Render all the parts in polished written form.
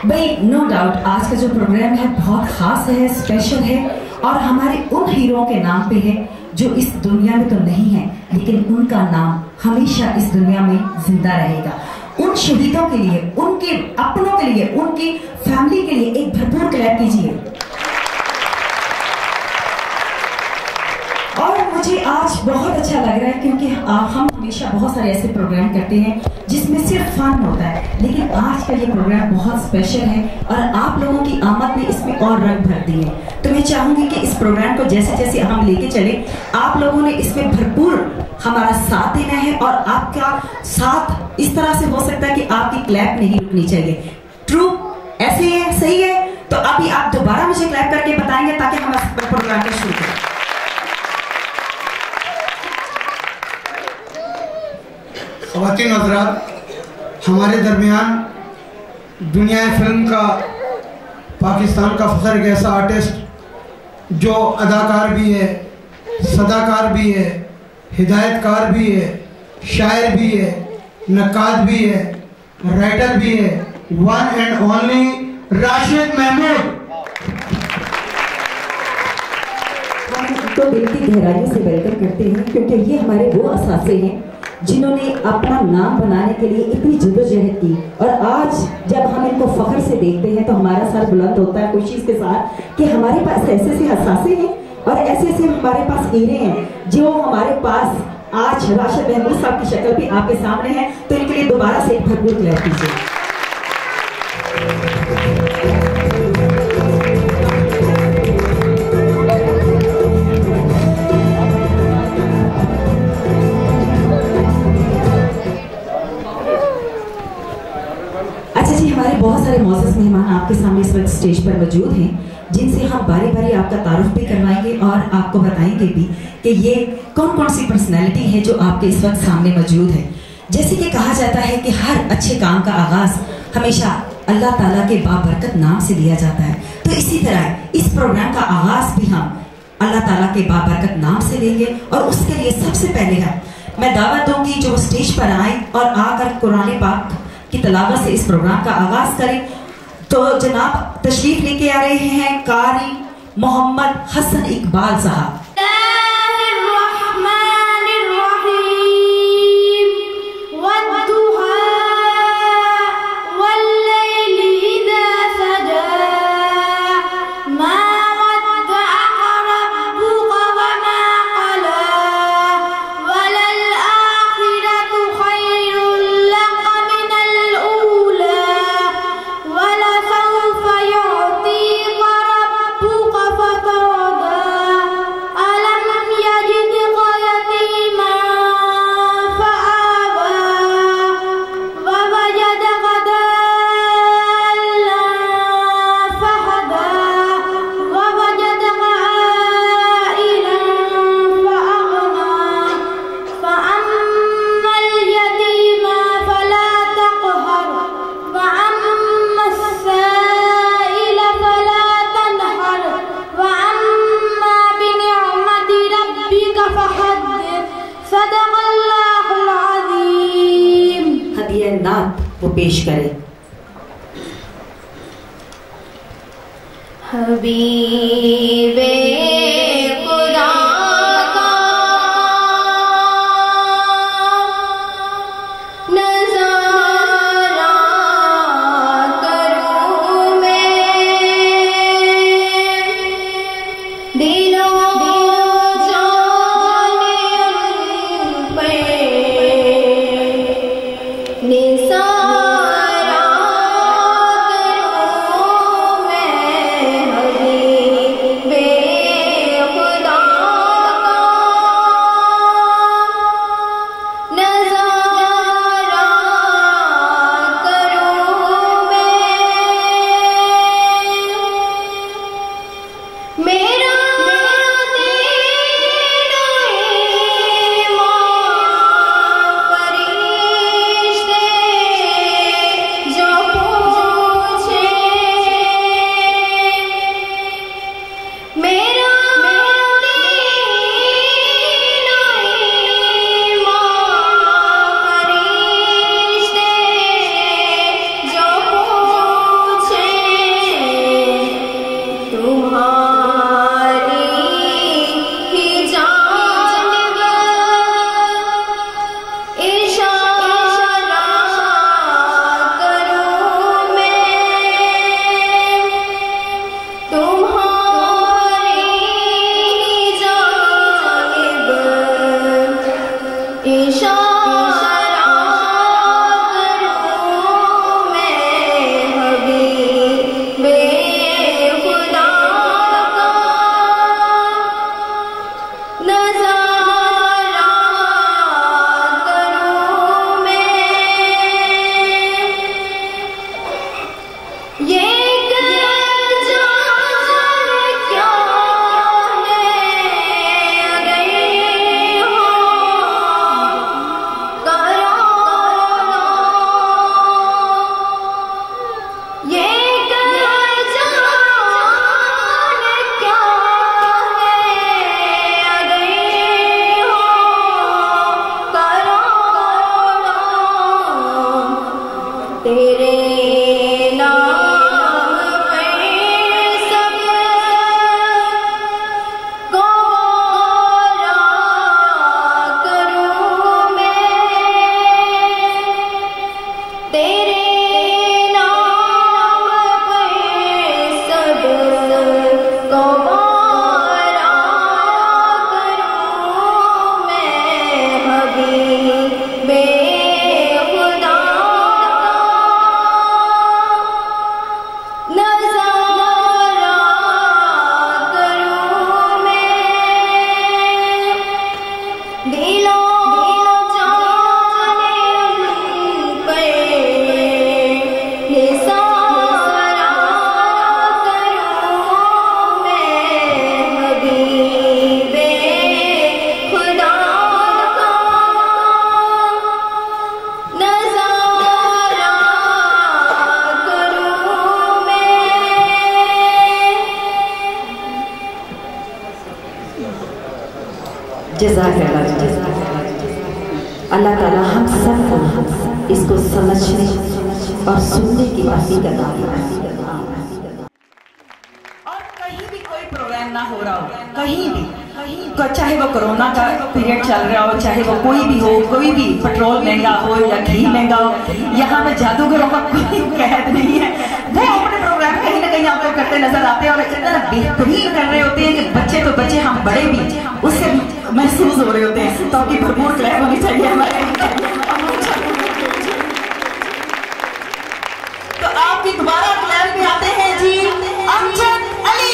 भाई no doubt आज का जो प्रोग्राम है बहुत खास है, स्पेशल है और हमारे उन हीरोओं के नाम पे है जो इस दुनिया में तो नहीं है लेकिन उनका नाम हमेशा इस दुनिया में जिंदा रहेगा। उन शहीदों के लिए, उनके अपनों के लिए, उनकी फैमिली के लिए एक भरपूर क्लैप कीजिए। और मुझे आज बहुत अच्छा लग रहा है क्योंकि हम हमेशा बहुत सारे ऐसे प्रोग्राम करते हैं जिसमें सिर्फ फन होता है, लेकिन आज का ये प्रोग्राम बहुत स्पेशल है और आप लोगों की आमद ने इसमें और रंग भर दिए। तो मैं चाहूंगी कि इस प्रोग्राम को जैसे जैसे हम लेके चले, आप लोगों ने इसमें भरपूर हमारा साथ देना है और आपका साथ इस तरह से हो सकता है कि आपकी क्लैप नहीं रुकनी चाहिए। ट्रू, ऐसे है, सही है? तो अभी आप दोबारा मुझे क्लैप करके बताएंगे ताकि हम प्रोग्राम को शुरू करें। ख़वातीन हज़रात, हमारे दरमियान दुनिया फिल्म का, पाकिस्तान का फ़ख्र एक ऐसा आर्टिस्ट जो अदाकार भी है, सदाकार भी है, हिदायतकार भी है, शायर भी है, नक्काद भी है, राइटर भी है, one and only Rashid Mahmood. तो दिल की गहराइयों से वेलकम करते हैं क्योंकि ये हमारे वो असासे हैं जिन्होंने अपना नाम बनाने के लिए इतनी जद्दोजहद की और आज जब हम इनको फख्र से देखते हैं तो हमारा सर बुलंद होता है खुशी के साथ कि हमारे पास ऐसे ऐसे हसासे हैं और ऐसे ऐसे हमारे पास हीरे हैं जो हमारे पास आज राशिद महमूद साहब की शक्ल भी आपके सामने है। तो इनके लिए दोबारा से एक भरपूर क्लैप कीजिए। हमारे बहुत सारे मौजूद मेहमान आपके सामने इस वक्त स्टेज पर मौजूद हैं जिनसे हम बारी बारी आपका तारुफ भी करवाएंगे और आपको बताएंगे भी कि ये कौन कौन सी पर्सनैलिटी है जो आपके इस वक्त सामने मौजूद है। जैसे कि कहा जाता है कि हर अच्छे काम का आगाज हमेशा अल्लाह ताला के बाबरकत नाम से लिया जाता है, तो इसी तरह इस प्रोग्राम का आगाज भी हम अल्लाह ताला के बाबरकत नाम से लेंगे। और उसके लिए सबसे पहले मैं दावत दूंगी जो स्टेज पर आए और आकर कुरान पाक की तलावत से इस प्रोग्राम का आगाज करें। तो जनाब तशरीफ लेके आ रहे हैं कारी मोहम्मद हसन इकबाल साहब। वो पेश करें। हबीबे खुदा का नज़ारा करूं मैं, दिलो जाने पे निसा अल्लाह ताला हम सबको इसको समझने और सुनने की तौफीक अता फरमाए। और कहीं भी कोई प्रोग्राम ना हो रहा हो, कहीं भी, चाहे वो कोरोना का पीरियड चल रहा हो, चाहे वो कोई भी हो, कोई भी पेट्रोल महंगा हो या घी महंगा हो, यहाँ में जादूगरों का कोई कहत नहीं है। वो अपने प्रोग्राम कहीं ना कहीं आपको करते नजर आते हैं और इतना बेहतरीन कर रहे होते हैं कि बच्चे तो बच्चे, हम बड़े भी उससे महसूस हो रहे होते हैं। तो आपकी भरपूर क्लैप होनी चाहिए हमारे। तो आपकी दोबारा क्लैप में आते हैं जी अमजद अली।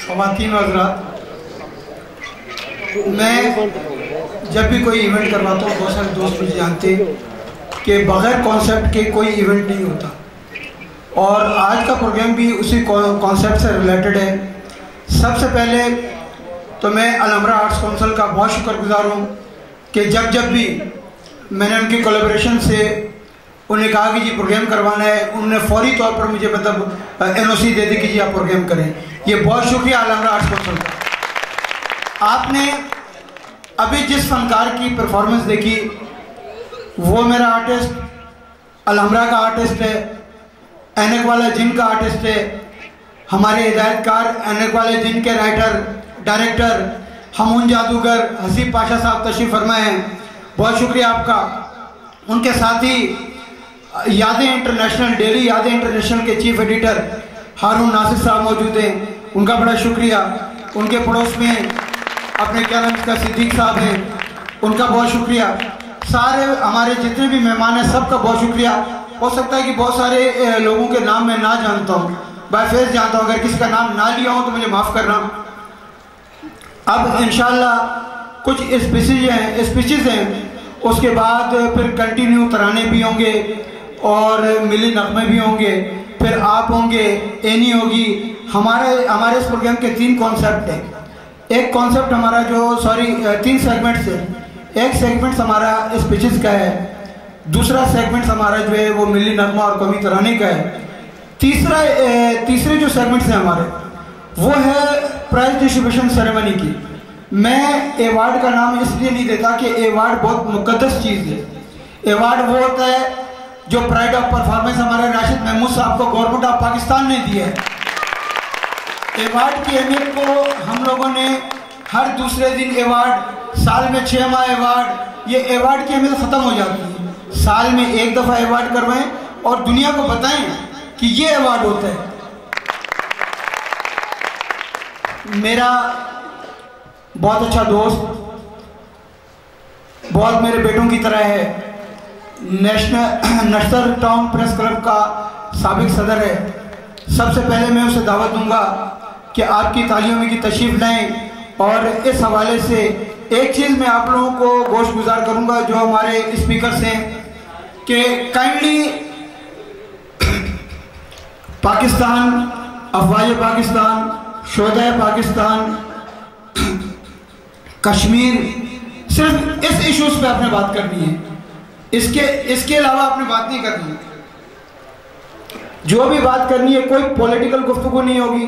ख़वातीन हज़रात, मैं जब भी कोई इवेंट करवाता हूँ, बहुत सारे दोस्त मुझे जानते हैं कि बग़ैर कॉन्सेप्ट के कोई इवेंट नहीं होता। और आज का प्रोग्राम भी उसी कॉन्सेप्ट से रिलेटेड है। सबसे पहले तो मैं अलहमरा आर्ट्स काउंसिल का बहुत शुक्रगुजार हूँ कि जब भी मैंने उनकी कोलैबोरेशन से उन्हें कहा कि जी प्रोग्राम करवाना है, उन्होंने फौरी तौर पर मुझे मतलब NOC दे दी कि जी आप प्रोग्राम करें। ये बहुत शुक्रिया अलहमरा आर्ट्स काउंसिल का। आपने अभी जिस फनकार की परफॉर्मेंस देखी वो मेरा आर्टिस्ट अलहमरा का आर्टिस्ट है, ऐनक वाला जिन का आर्टिस्ट है, हमारे हिदायतकार ऐनक वाले जिन के राइटर डायरेक्टर हमून जादूगर हसीब पाशा साहब तशरीफ फरमाए हैं, बहुत शुक्रिया आपका। उनके साथ ही यादें इंटरनेशनल, डेली यादें इंटरनेशनल के चीफ एडिटर हारून नासिर साहब मौजूद हैं, उनका बड़ा शुक्रिया। उनके पड़ोस में अपने क्या नाम का सिद्दीक साहब हैं, उनका बहुत शुक्रिया। सारे हमारे जितने भी मेहमान हैं सबका बहुत शुक्रिया। हो सकता है कि बहुत सारे लोगों के नाम मैं ना जानता हूँ, बाय फेस जानता हूँ, अगर किसी का नाम ना लिया हो तो मुझे माफ़ करना। अब इंशाल्लाह कुछ स्पीचेज हैं, उसके बाद फिर कंटिन्यू तराने भी होंगे और मिली नगमे भी होंगे, फिर आप होंगे, एनी होगी। हमारे इस प्रोग्राम के 3 कॉन्सेप्ट हैं। एक कॉन्सेप्ट हमारा जो 3 सेगमेंट्स हैं। एक सेगमेंट हमारा स्पीचेस का है, दूसरा सेगमेंट हमारा जो है वो मिली नगमा और कवि तराने का है, तीसरे जो सेगमेंट्स हैं हमारे वो है प्राइज डिस्ट्रीब्यूशन सेरेमनी की। मैं अवार्ड का नाम इसलिए नहीं देता कि अवार्ड बहुत मुकद्दस चीज़ है। अवार्ड वो होता है जो प्राइड ऑफ परफॉर्मेंस हमारे राशिद महमूद साहब को गवर्नमेंट ऑफ पाकिस्तान ने दिया है। अवार्ड की अहमियत को हम लोगों ने हर दूसरे दिन अवार्ड, साल में 6 माह अवार्ड, ये अवार्ड की अहमियत ख़त्म हो जाती है। साल में 1 दफ़ा अवार्ड करवाएं और दुनिया को बताएं कि ये अवार्ड होता है। मेरा बहुत अच्छा दोस्त, बहुत मेरे बेटों की तरह है, नश्तर टाउन प्रेस क्लब का साबिक सदर है। सबसे पहले मैं उसे दावत दूंगा कि आपकी तालियों में की तशरीफ लाएं। और इस हवाले से एक चीज़ मैं आप लोगों को गोश गुजार करूंगा जो हमारे स्पीकर्स हैं कि काइंडली पाकिस्तान, अफवाज पाकिस्तान, शोधा पाकिस्तान, कश्मीर, सिर्फ इस इश्यूज पे आपने बात करनी है, इसके अलावा आपने बात नहीं करनी है। जो भी बात करनी है कोई पॉलिटिकल गुफ्तगू नहीं होगी,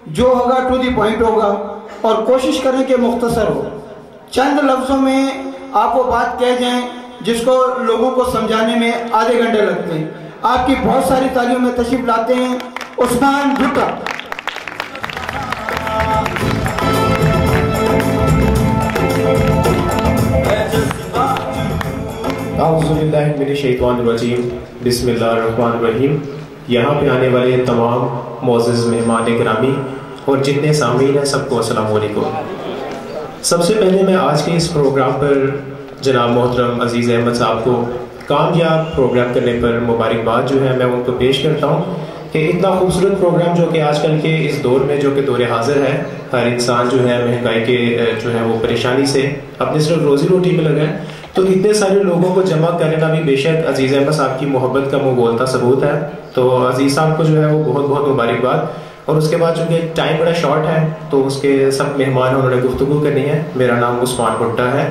जो होगा टू दी पॉइंट होगा और कोशिश करें कि मुख्तसर हो। चंद लफ्ज़ों में आप वो बात कह जाएं जिसको लोगों को समझाने में आधे घंटे लगते हैं। आपकी बहुत सारी तालियों में तशरीफ लाते हैं उस्मान भुट्टा। बिस्मिल्लाहिर्रहमानिर्रहीम। यहाँ पे आने वाले तमाम मोअज़्ज़ज़ मेहमान गिरामी और जितने सामीन हैं सबको अस्सलाम वालेकुम। सबसे पहले मैं आज के इस प्रोग्राम पर जनाब मोहतरम अजीज़ अहमद साहब को कामयाब प्रोग्राम करने पर मुबारकबाद जो है मैं उनको पेश करता हूँ कि इतना खूबसूरत प्रोग्राम जो कि आजकल के इस दौर में जो कि दौर हाजिर है, हर इंसान जो है महंगाई के जो है वो परेशानी से अपनी सिर्फ रोज़ी रोटी में लगा है, तो इतने सारे लोगों को जमा करना भी बेशक अजीज़ अहमद साहब की मोहब्बत का मुँह बोलता सबूत है। तो अजीज़ साहब को जो है वो बहुत बहुत मुबारकबाद। और उसके बाद चूँकि टाइम बड़ा शॉर्ट है तो उसके सब मेहमान उन्होंने गुफ्तगू करनी है। मेरा नाम उस्मान भुट्टा है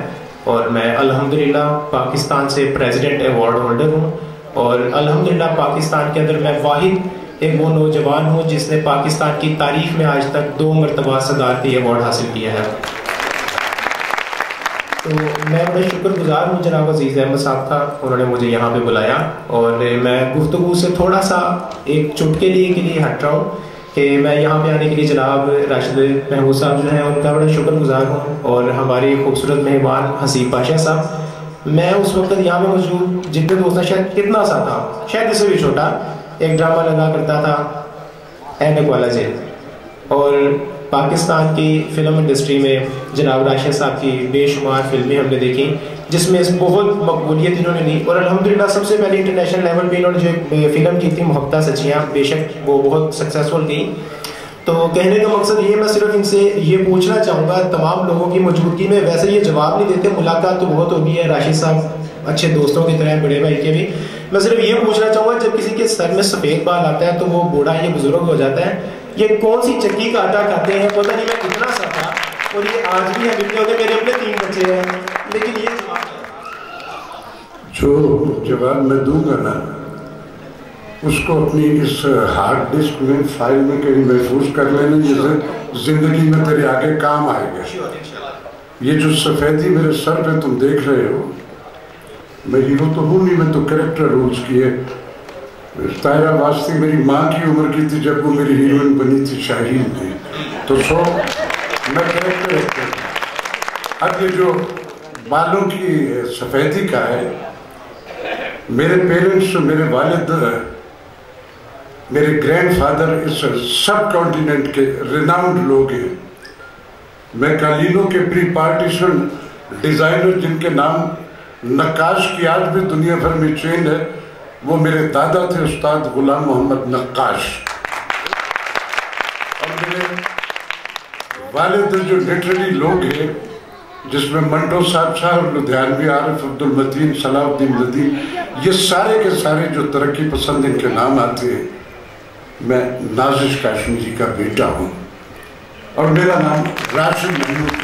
और मैं अल्हम्दुलिल्लाह पाकिस्तान से प्रेसिडेंट अवार्ड होल्डर हूँ और अल्हम्दुलिल्लाह पाकिस्तान के अंदर मैं वाहिद एक वो नौजवान हूँ जिसने पाकिस्तान की तारीख में आज तक 2 मरतबा सदारती अवार्ड हासिल किया है। तो मैं बड़ा शुक्रगुजार हूँ जनाब अजीज़ अहमद साहब का, उन्होंने मुझे यहाँ पे बुलाया और मैं गुफ्तगू से थोड़ा सा एक चुटके के लिए हट रहा हूँ कि मैं यहाँ पे आने के लिए जनाब राशिद महमूद साहब जो हैं उनका बड़ा शुक्रगुजार हूँ और हमारे खूबसूरत मेहमान हसीब पाशा साहब। मैं उस वक्त यहाँ पे मौजूद जितने दोस्त शायद कितना सा था, शायद इससे भी छोटा, एक ड्रामा लगा करता था ऐनक वाला जेल, और पाकिस्तान की फ़िल्म इंडस्ट्री में जनाब राशिद साहब की बेशुमार फिल्में हमने देखी जिसमें बहुत मकबूलियत इन्होंने ली और अल्हम्दुलिल्लाह सबसे पहले इंटरनेशनल लेवल पे इन्होंने जो फिल्म की थी मोहब्बत सच्चियाँ, बेशक वो बहुत सक्सेसफुल गई। तो कहने का मकसद ये, मैं सिर्फ इनसे ये पूछना चाहूँगा तमाम लोगों की मौजूदगी में, वैसे ये जवाब नहीं देते, मुलाकात तो बहुत होगी है राशिद साहब अच्छे दोस्तों की तरह, बड़े भाई के भी, मैं सिर्फ ये पूछना चाहूँगा, जब किसी के सर में सफ़ेद बाल आता है तो वो बूढ़ा या बुजुर्ग हो जाता है, ये कौन सी चक्की का आटा खाते हैं? पता नहीं, मैं इतना सा था और ये आज भी हम इतने होते, मेरे अपने 3 बच्चे हैं, लेकिन ये जो जवाब मैं दूंगा ना उसको अपनी इस हार्ड डिस्क में फाइल में कहीं महफूज कर लेना, जैसे जिंदगी में तेरे आगे काम आएगा। ये जो सफेदी मेरे सर पे तुम देख रहे हो, मैं हीरो तो हूँ नहीं, मैं तो कैरेक्टर रोल्स किए। तायरा वास्ती मेरी माँ की उम्र की थी जब वो मेरी हीरोइन बनी थी शाहीन में, तो सो मैं कैरेक्टर एक्टर। अब ये जो बालों की सफेदी का है, मेरे पेरेंट्स, मेरे वालिद, मेरे ग्रैंडफादर इस सब कॉन्टिनेंट के रिनाउंड लोग हैं। मैं कालीनों के प्री पार्टीशन डिजाइनर जिनके नाम नक्काश की आज भी दुनिया भर में चेन है, वो मेरे दादा थे उस्ताद गुलाम मोहम्मद नक्काश। और मेरे वालिद जो लिटरेरी लोग हैं, जिसमें मंटो साहब और लुधियानवी आरिफ अब्दुल मतीन सलाउद्दीन नदीम, ये सारे के सारे जो तरक्की पसंद इनके नाम आते हैं। मैं नाजिश काश्मीरी का बेटा हूँ और मेरा नाम राशिद महमूद है।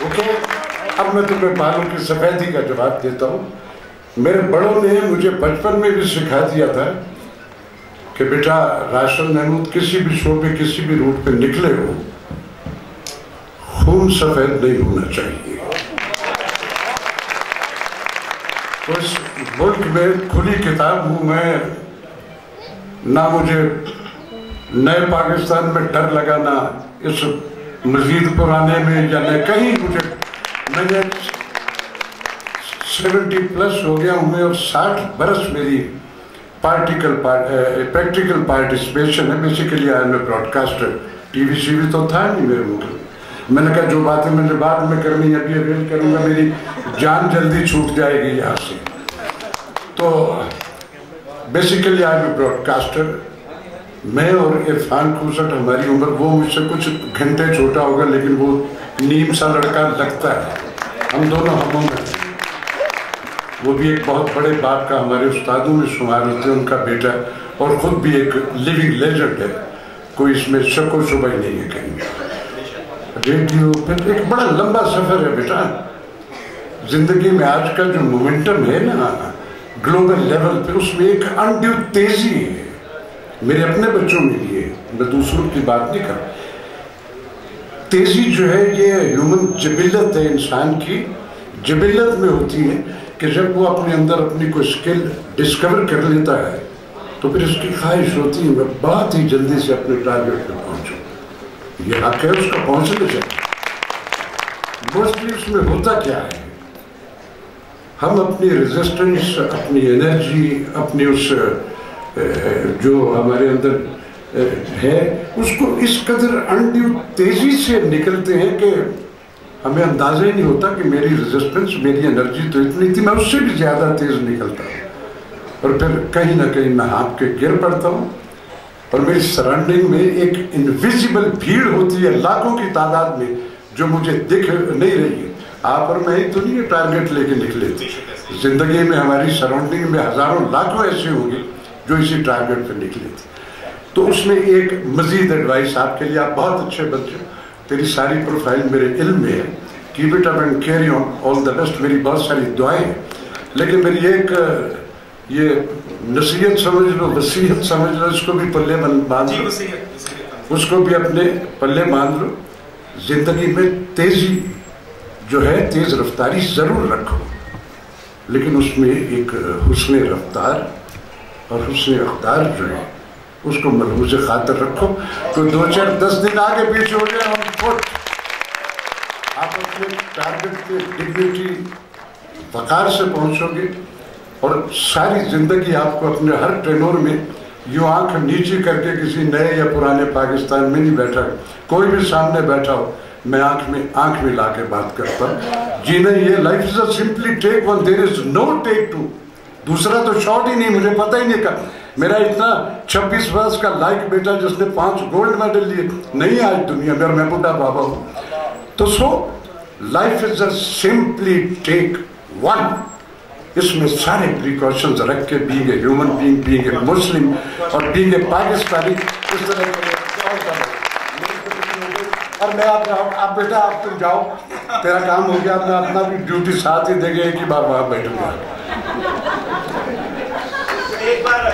ओके, अब मैं तुम्हें बालों की सफेदी का जवाब देता हूँ। मेरे बड़ों ने मुझे बचपन में भी सिखा दिया था कि बेटा राशिद महमूद, किसी भी शो पे किसी भी रूट पे निकले हो, खून सफेद नहीं होना चाहिए। तो इस मुल्क में खुली किताब हूँ मैं, ना मुझे नए पाकिस्तान में डर लगा, ना इस मजीद पुराने में, या न कहीं मुझे। मैंने 70+ हो गया हूँ मैं और 60 बरस मेरी प्रैक्टिकल पार्टिसिपेशन है। Basically I am a broadcaster. TV CV तो था नहीं मेरे मुल्क में। मैंने कहा जो बातें मुझे बाद में करनी है, अभी अवेल करूँगा, मेरी जान जल्दी छूट जाएगी यहाँ से। तो basically I am a broadcaster. मैं और इरफान खूसट, हमारी उम्र, वो मुझसे कुछ घंटे छोटा होगा लेकिन वो नीम सा लड़का लगता है। हम दोनों हम उम्र हैं। वो भी एक बहुत बड़े बाप का हमारे उस्तादों में शुमार होते हैं, उनका बेटा, और ख़ुद भी एक लिविंग लेजेंड है। कोई इसमें शक व शुबा ही नहीं है कहीं। रेडियो फिर एक बड़ा लंबा सफ़र है बेटा जिंदगी में। आज का जो मोमेंटम है ना ग्लोबल लेवल पे, उसमें एक अनड्यू तेजी है। मेरे अपने बच्चों में भी है, मैं दूसरों की बात नहीं कर। तेजी जो है ये ह्यूमन जबिल्लत है, इंसान की जबिल्लत में होती है कि जब वो अपने अंदर अपनी कोई स्किल डिस्कवर कर लेता है तो फिर उसकी ख्वाहिश होती है मैं बहुत ही जल्दी से अपने टारगेट पर पहुंचूं। ये हक है उसका, पहुंचने चाहिए। मोस्टली उसमें होता क्या है, हम अपनी रेजिस्टेंस, अपनी एनर्जी, अपनी उस जो हमारे अंदर है, उसको इस कदर अनड्यू तेजी से निकलते हैं कि हमें अंदाजा ही नहीं होता कि मेरी रेजिस्टेंस, मेरी एनर्जी तो इतनी थी, मैं उससे भी ज़्यादा तेज निकलता हूँ। और फिर कहीं ना कहीं मैं हाँप के गिर पड़ता हूँ और मेरी सराउंडिंग में एक इनविजिबल भीड़ होती है लाखों की तादाद में जो मुझे दिख नहीं रही है। आप और मैं ही तो नहीं टारगेट लेके निकले थे। जिंदगी में हमारी सराउंडिंग में हजारों लाखों ऐसे होंगे जो इसी टारगेट पे निकले थे। तो उसमें एक मजीद एडवाइस आपके लिए, आप बहुत अच्छे बच्चे, तेरी सारी प्रोफाइल मेरे इल्म में है, keep it up and carry on, all the best. मेरी बहुत सारी दुआएं हैं, लेकिन मेरी एक ये नसीहत समझ लो, वसीयत समझ लो, इसको भी पल्ले बांध लो, उसको भी अपने पल्ले बांध लो। जिंदगी में तेजी जो है, तेज रफ्तारी जरूर रखो, लेकिन उसमें एक हुस्न रफ्तार और हुस्न अख्तार जो है उसको मलहूज़ खातर रखो। तो 2-4-10 दिन आगे पीछे हो जाए हम फुट, आप अपने टारगेट पे डिग्निटी वक़ार से पहुंचोगे और सारी जिंदगी आपको अपने हर टेनोर में यूँ आंख नीचे करके किसी नए या पुराने पाकिस्तान में नहीं बैठा। कोई भी सामने बैठा हो, मैं आंख में ला के बात करता हूँ। जी नहीं, ये life is a simply take one, there is no take two. दूसरा तो शॉट ही नहीं, मुझे पता ही नहीं का मेरा इतना 26 वर्ष का लाइक बेटा जिसने 5 गोल्ड मेडल लिए नहीं आज दुनिया में, और मैं बुढ़ा बाबा हूँ। तो so life is a simply take one. इसमें सारे प्रिकॉशंस रख के being a human being, being a Muslim और बीइंग ए पाकिस्तानी, इस तरह के और मैं आप बेटा आप तुम जाओ, तेरा काम हो गया, मैं अपना भी ड्यूटी साथ ही देंगे एक ही बार वहां बैठूंगा। एक बार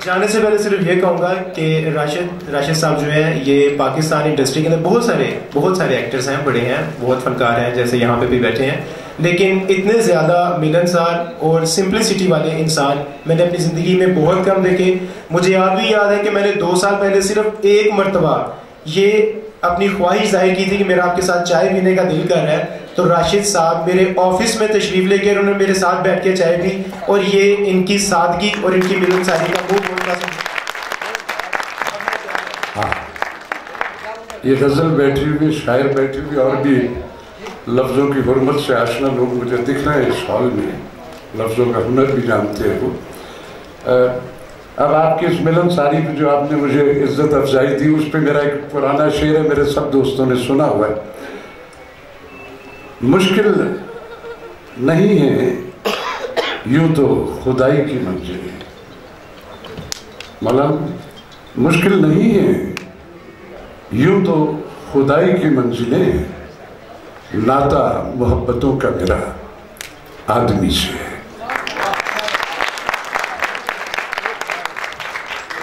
जाने से पहले सिर्फ ये कहूँगा कि राशिद साहब जो है ये पाकिस्तान इंडस्ट्री के अंदर बहुत सारे एक्टर्स हैं, बड़े हैं, बहुत फनकार हैं, जैसे यहाँ पे भी बैठे हैं, लेकिन इतने ज़्यादा मिलनसार और सिंपलिसिटी वाले इंसान मैंने अपनी ज़िंदगी में बहुत कम देखे। मुझे भी याद है कि मैंने 2 साल पहले सिर्फ एक मरतबा ये अपनी ख्वाहिश जाहिर की थी कि मेरा आपके साथ चाय पीने का दिल कर रहा है, तो राशिद साहब मेरे ऑफिस में तशरीफ लेकर उन्होंने मेरे साथ बैठ के चाय पी, और ये इनकी सादगी और इनकी मिलनसारी का बहुत हाँ, ये गजल बैठी हुई, शायर बैठी हुई, और भी लफ्ज़ों की हुर्मत से आशना लोग मुझे दिख रहे हैं इस हॉल में, लफ्ज़ों का हुनर भी जानते हैं वो। अब आपकी इस मिलनसारी पे जो आपने मुझे इज्जत अफजाई दी, उस पर मेरा एक पुराना शेर है, मेरे सब दोस्तों ने सुना हुआ है। मुश्किल नहीं है यूं तो खुदाई की मंजिल, मतलब मुश्किल नहीं है यूं तो खुदाई की मंजिलें, नाता मोहब्बतों का मेरा आदमी से है।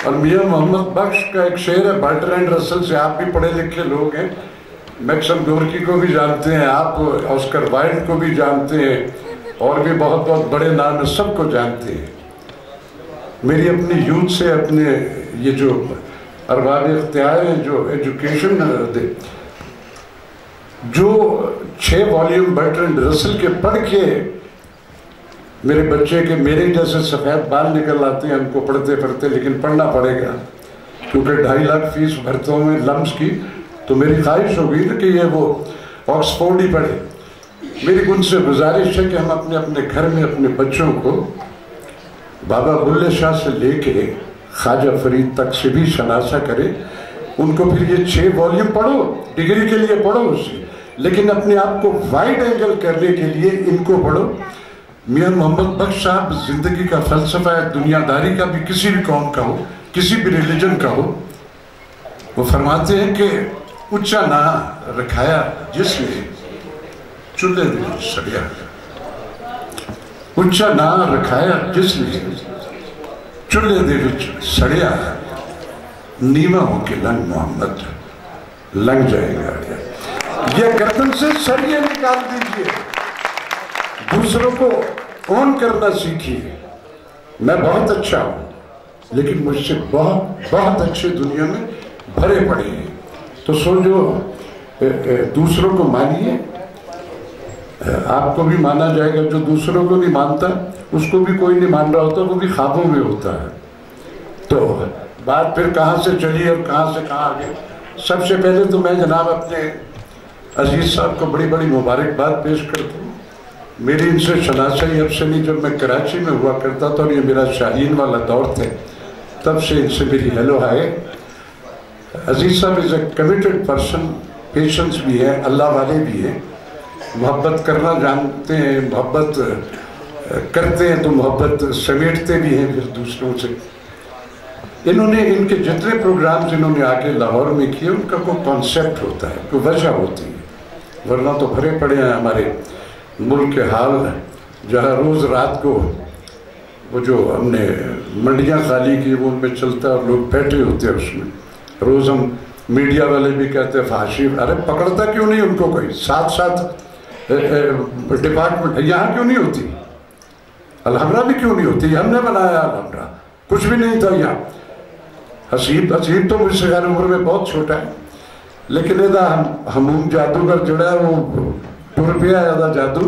और मियां मोहम्मद बख्श का एक शेर है बर्ट्रैंड रसल से, आप भी पढ़े लिखे लोग हैं, मैक्सम गोर्की को भी जानते हैं आप, ऑस्कर वाइल्ड को भी जानते हैं, और भी बहुत बड़े नाम सबको जानते हैं। मेरी अपनी यूथ से अपने ये जो अरबाब इख्तियार हैं, जो एजुकेशन दे, जो 6 वॉल्यूम बर्ट्रैंड रसल के पढ़ के मेरे बच्चे के मेरे जैसे सफ़ेद बाल निकल आते हैं उनको पढ़ते पढ़ते, लेकिन पढ़ना पड़ेगा क्योंकि 2.5 लाख फीस भरते हुए लम्स की, तो मेरी ख्वाहिश हो गई ना कि ये वो ऑक्सफोर्ड ही पढ़े। मेरी उनसे गुजारिश है कि हम अपने अपने घर में अपने बच्चों को बाबा बुल्ले शाह से लेके ख्वाजा फरीद तक से भी शनासा करें, उनको फिर ये 6 वॉल्यूम पढ़ो, डिग्री के लिए पढ़ो उसे, लेकिन अपने आप को वाइड एंगल करने के लिए इनको पढ़ो। मियां मोहम्मद बख्श साहब जिंदगी का फलसफा है, दुनियादारी का भी, किसी भी कौम का हो, किसी भी रिलीजन का हो, वो फरमाते हैं कि ऊंचा ना रखाया जिसने चूल्हे दे सड़िया, ऊंचा ना रखाया जिसने चूल्हे दे सड़िया, नीवा होके लंग मोहम्मद लंग जाएगा। ये गर्दन से सरिये निकाल दीजिए, दूसरों को ऑन करना सीखिए। मैं बहुत अच्छा हूं, लेकिन मुझसे बहुत अच्छे दुनिया में भरे पड़े हैं, तो सोचो दूसरों को मानिए, आपको भी माना जाएगा। जो दूसरों को नहीं मानता उसको भी कोई नहीं मान रहा होता, वो भी ख्वाबों में होता है। तो बात फिर कहाँ से चली और कहाँ से कहाँ आ गई। सबसे पहले तो मैं जनाब अपने अजीज साहब को बड़ी बड़ी मुबारकबाद पेश करता हूँ। मेरी इनसे शनासाई अब से नहीं, जब मैं कराची में हुआ करता था और ये मेरा शाहीन वाला दौर थे, तब से इनसे मेरी हेलो हाय। अजीज साहब is a committed person, patience भी है, अल्लाह वाले भी हैं, मोहब्बत करना जानते हैं, मोहब्बत करते हैं तो मोहब्बत समेटते भी हैं फिर दूसरों से। इन्होंने इनके जितने प्रोग्राम्स इन्होंने आके लाहौर में किए, उनका कोई कॉन्सेप्ट होता है, कोई वजह होती है, वरना तो भरे पड़े हैं हमारे मुल्क के हाल, जहाँ रोज़ रात को वो जो हमने मंडियाँ खाली की वो उनमें चलता है और लोग बैठे होते हैं उसमें। रोज़ हम मीडिया वाले भी कहते हैं फांसी, अरे पकड़ता क्यों नहीं उनको कोई, साथ डिपार्टमेंट यहाँ क्यों नहीं होती, अलहमरा भी क्यों नहीं होती, हमने बनाया अलहमरा, कुछ भी नहीं था यहाँ। हसीब तो मुझसे खैर उम्र में बहुत छोटा है, लेकिन यदा हम जादूगर जड़ा है वो टूर पे आया जादू,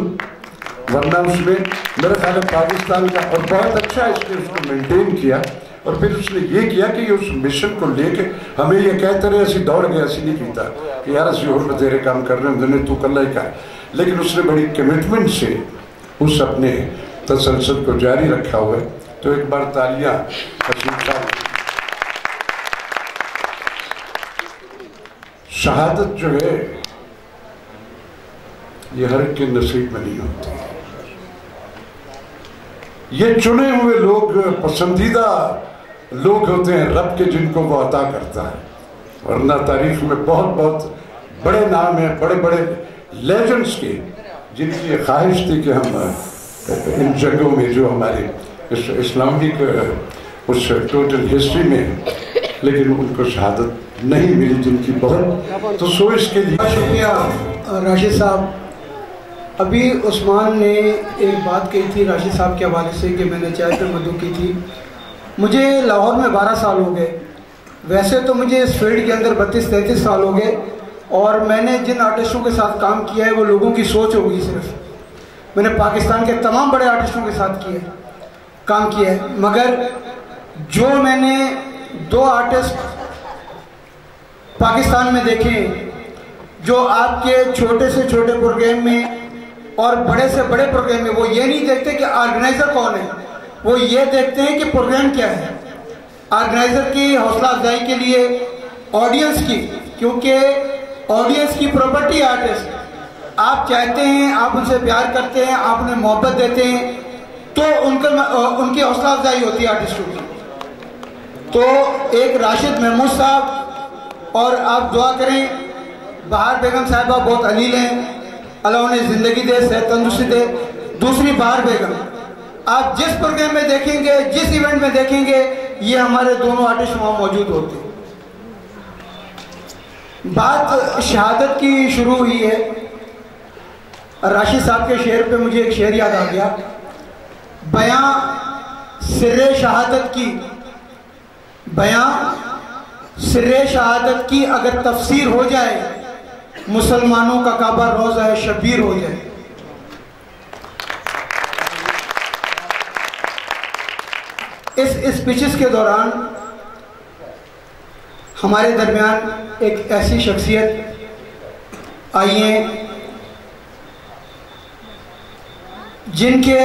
वरना उसमें मेरे ख्याल पाकिस्तान का, और बहुत अच्छा इसने उसको मेंटेन किया। और फिर उसने ये किया कि ये उस मिशन को लेके हमें ये कहते रहे, ऐसी दौड़ गए, ऐसी नहीं पीता कि यार असी और बतेरे काम कर रहे हैं, तू कल ही का, लेकिन उसने बड़ी कमिटमेंट से उस अपने तसलसल को जारी रखा हुआ है। तो एक बार तालियां हसीब साहब। शहादत जो है ये हर एक के नसीब में नहीं होती। ये चुने हुए लोग पसंदीदा लोग होते हैं रब के, जिनको वो अता करता है। वरना तारीख में बहुत बहुत बड़े नाम हैं, बड़े बड़े लेजेंड्स के, जिनकी ये ख्वाहिश थी कि हम इन जंगों में जो हमारे इस्लामिक उस टोटल हिस्ट्री में, लेकिन उनको शहादत नहीं मिली जिनकी बहुत। तो सो इसके लिए शुक्रिया राशिद साहब। अभी उस्मान ने एक बात कही थी राशिद साहब के हवाले से कि मैंने चाय पे मदू की थी। मुझे लाहौर में 12 साल हो गए, वैसे तो मुझे इस फील्ड के अंदर 32-33 साल हो गए, और मैंने जिन आर्टिस्टों के साथ काम किया है वो लोगों की सोच होगी। सिर्फ मैंने पाकिस्तान के तमाम बड़े आर्टिस्टों के साथ काम किया है, मगर जो मैंने 2 आर्टिस्ट पाकिस्तान में देखे जो आपके छोटे से छोटे प्रोग्राम में और बड़े से बड़े प्रोग्राम में, वो ये नहीं देखते कि ऑर्गेनाइजर कौन है, वो ये देखते हैं कि प्रोग्राम क्या है। ऑर्गेनाइजर की हौसला अफजाई के लिए ऑडियंस की, क्योंकि ऑडियंस की प्रॉपर्टी आर्टिस्ट, आप चाहते हैं, आप उनसे प्यार करते हैं, आप उन्हें मोहब्बत देते हैं, तो उनकी हौसला अफजाई होती है आर्टिस्टों की। तो एक राशिद महमूद साहब, और आप दुआ करें बहार बेगम साहिबा बहुत अलील हैं, अल्लाह उन्हें ज़िंदगी दे, सेहत तंदुरुस्ती दे। दूसरी बहार बेगम, आप जिस प्रोग्राम में देखेंगे, जिस इवेंट में देखेंगे, ये हमारे दोनों आर्टिस्ट वहाँ मौजूद होते हैं। बात शहादत की शुरू हुई है, राशिद साहब के शेर पे मुझे एक शेर याद आ गया, बयां सिर्रे शहादत की, बयां सिर्रे शहादत की अगर तफसीर हो जाए, मुसलमानों का काबा रोज़ा है शबीर हो जाए। इस स्पीचेस के दौरान हमारे दरमियान एक ऐसी शख्सियत आई है जिनके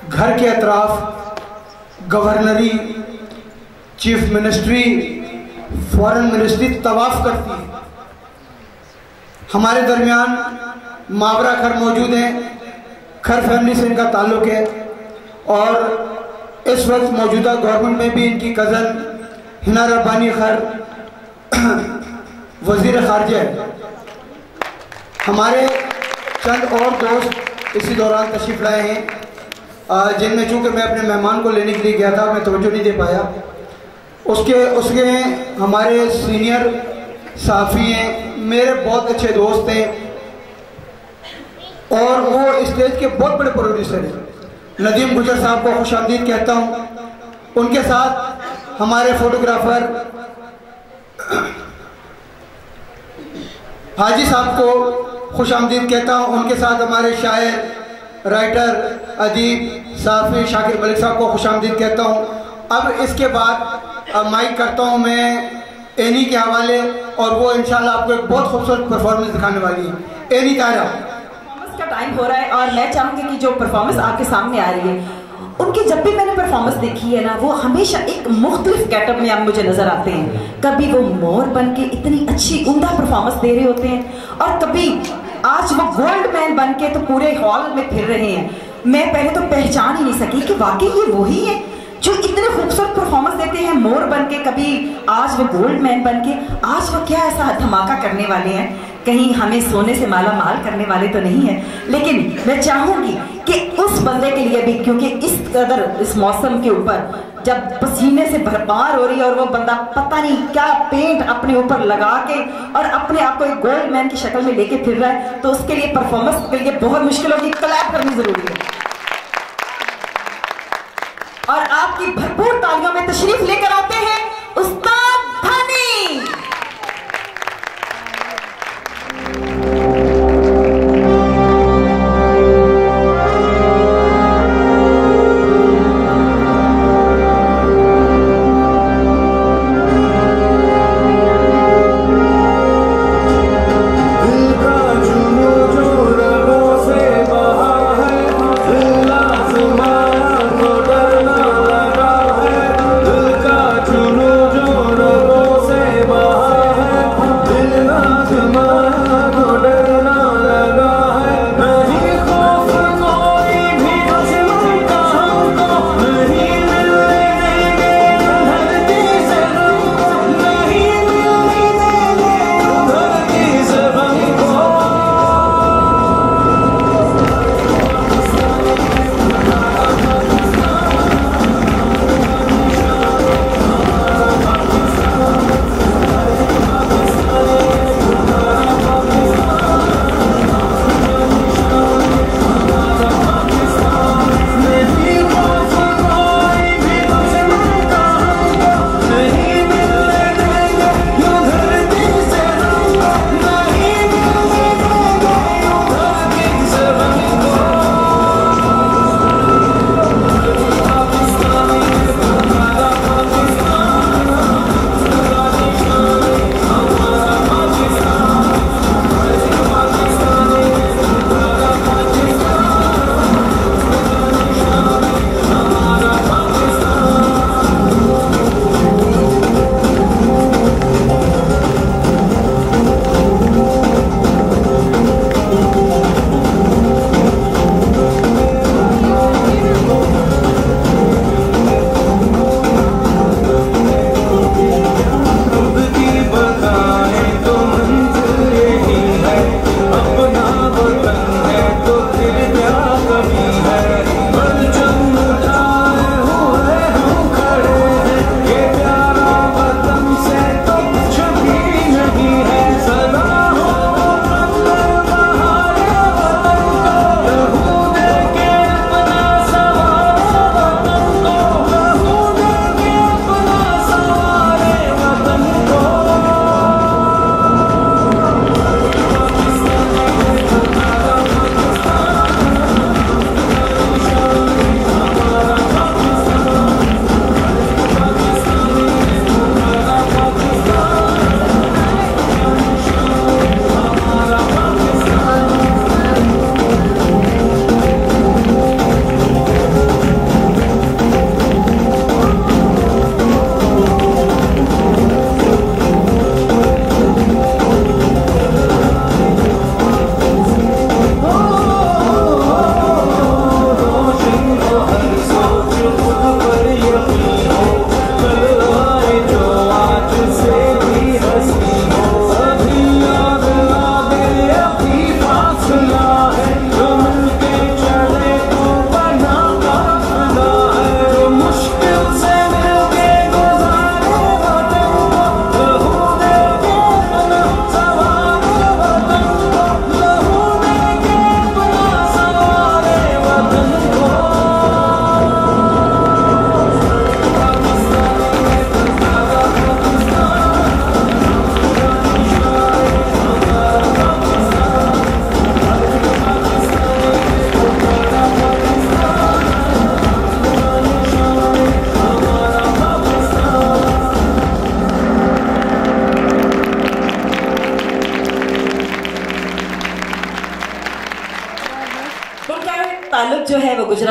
घर के अतराफ गवर्नरी, चीफ मिनिस्ट्री, फॉरेन मिनिस्ट्री तवाफ करती है। हमारे दरमियान मावरा खर मौजूद हैं, खर फैमिली से इनका ताल्लुक़ है, और इस वक्त मौजूदा गवर्नमेंट में भी इनकी कज़न हिना रब्बानी खर वज़ीर ख़ारजा है। हमारे चंद और दोस्त इसी दौरान तशरीफ़ लाए हैं, जिनमें चूँकि मैं अपने मेहमान को लेने के लिए गया था, मैं तवज्जो नहीं दे पाया। उसके हमारे सीनियर साफ़ी हैं, मेरे बहुत अच्छे दोस्त हैं, और वो स्टेज के बहुत बड़े प्रोड्यूसर हैं। नदीम गुजर साहब को खुशामदीद कहता हूँ। उनके साथ हमारे फोटोग्राफर हाजी साहब को खुशामदीद कहता हूँ। उनके साथ हमारे शायर, राइटर, अदीब, साफ़ी शाकिर मलिक साहब को खुशामदीद कहता हूँ। अब इसके बाद माइक करता हूँ मैं एनी के हवाले, और वो इंशाल्लाह आपको एक बहुत खूबसूरत परफॉर्मेंस दिखाने वाली है। एनी तारा, परफॉर्मेंस का टाइम हो रहा है, और मैं चाहूँगी कि जो परफॉर्मेंस आपके सामने आ रही है, उनकी जब भी मैंने परफॉर्मेंस देखी है ना, वो हमेशा एक मुख्तलिफ गेटअप में आप मुझे नजर आते हैं। कभी वो मोर बन के इतनी अच्छी उम्दा परफॉर्मेंस दे रहे होते हैं, और कभी आज वो गोल्ड मैन बन के तो पूरे हॉल में फिर रहे हैं। मैं पहले तो पहचान ही नहीं सकी कि वाकई ये वही है जो इतने खूबसूरत परफॉर्मेंस देते हैं मोर बन के, कभी आज वो गोल्ड मैन बन के। आज वो क्या ऐसा धमाका करने वाले हैं, कहीं हमें सोने से माला माल करने वाले तो नहीं है। लेकिन मैं चाहूंगी कि उस बंदे के लिए भी, क्योंकि इस कदर इस मौसम के ऊपर जब पसीने से भरपार हो रही है, और वो बंदा पता नहीं क्या पेंट अपने ऊपर लगा के और अपने आप को एक गोल्ड मैन की शक्ल में लेके फिर रहा है, तो उसके लिए परफॉर्मेंस के लिए बहुत मुश्किल होगी। क्लैप करनी जरूरी है, और आपकी भरपूर तालियों में तशरीफ लेकर आते हैं उस्ताद धानी। दिल का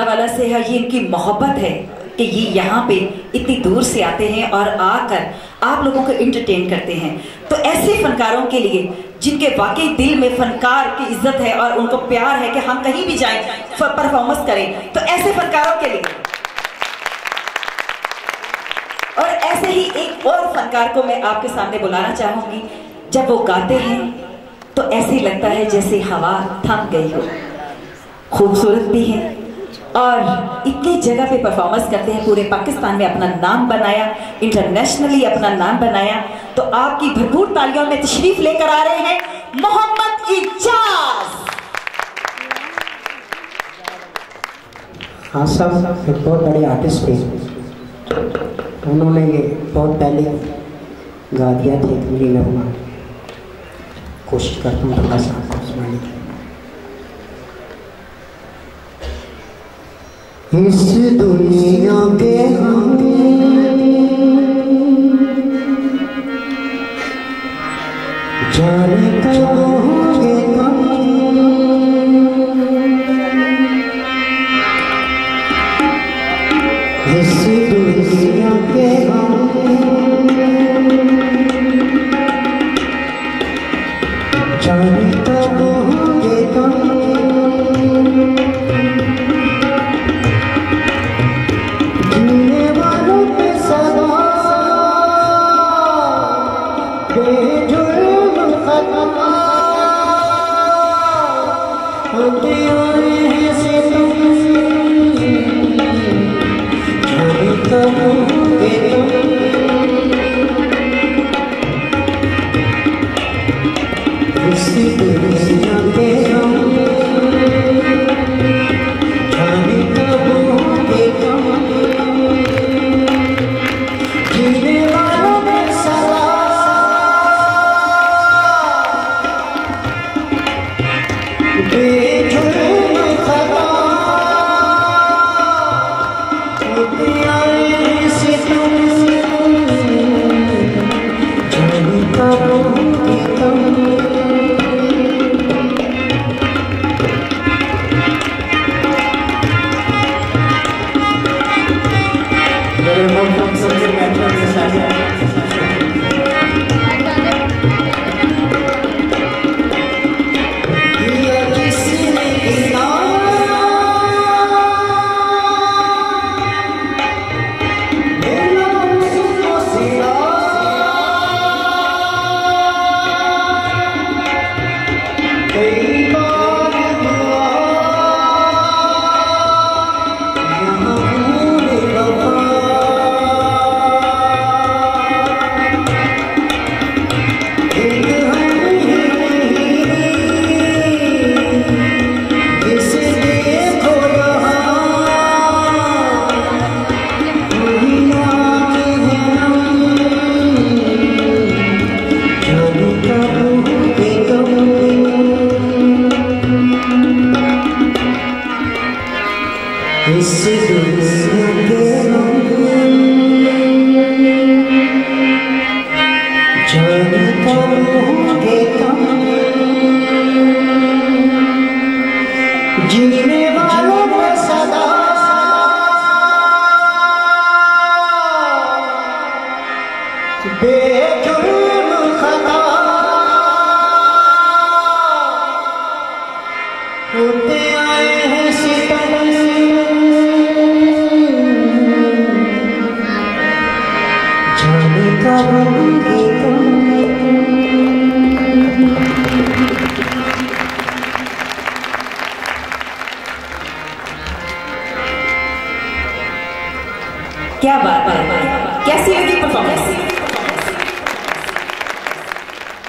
लोनावाला से है, ये इनकी मोहब्बत है कि ये यहाँ पे इतनी दूर से आते हैं और आकर आप लोगों को इंटरटेन करते हैं। तो ऐसे फनकारों के लिए जिनके वाकई दिल में फनकार की इज्जत है और उनको प्यार है कि हम कहीं भी जाएं परफॉर्मेंस करें, तो ऐसे फनकारों के लिए। और ऐसे ही एक और फनकार को मैं आपके सामने बुलाना चाहूंगी। जब वो गाते हैं तो ऐसे लगता है जैसे हवा थम गई हो। खूबसूरत भी है और इतनी जगह पे परफॉर्मेंस करते हैं, पूरे पाकिस्तान में अपना नाम बनाया, इंटरनेशनली अपना नाम बनाया। तो आपकी भरपूर तालियों में तशरीफ लेकर आ रहे हैं मोहम्मद इजाज। हाँ साहब एक बहुत बड़े आर्टिस्ट थे, उन्होंने ये बहुत पहले गा दिया थे मिली नगमा। कोशिश करता हूँ थोड़ा सा आपको सुनाने की। इस दुनिया के जाने कब होंगे इस दुनिया के जाने कब होंगे जीने वालों पे सदा बेजुर्म खता होते आए हैं से तुम जाने कब होंगे इस दुनिया के जाने कब होंगे जीने वालों में सदा बेजुर्म खता होते आए हैं से तुम जाने कब होंगे जीने वालों में सदा बेजुर्म खता होते आए हैं सितम जाने कब होंगे क्या बात है, कैसी लगी परफॉर्मेंस?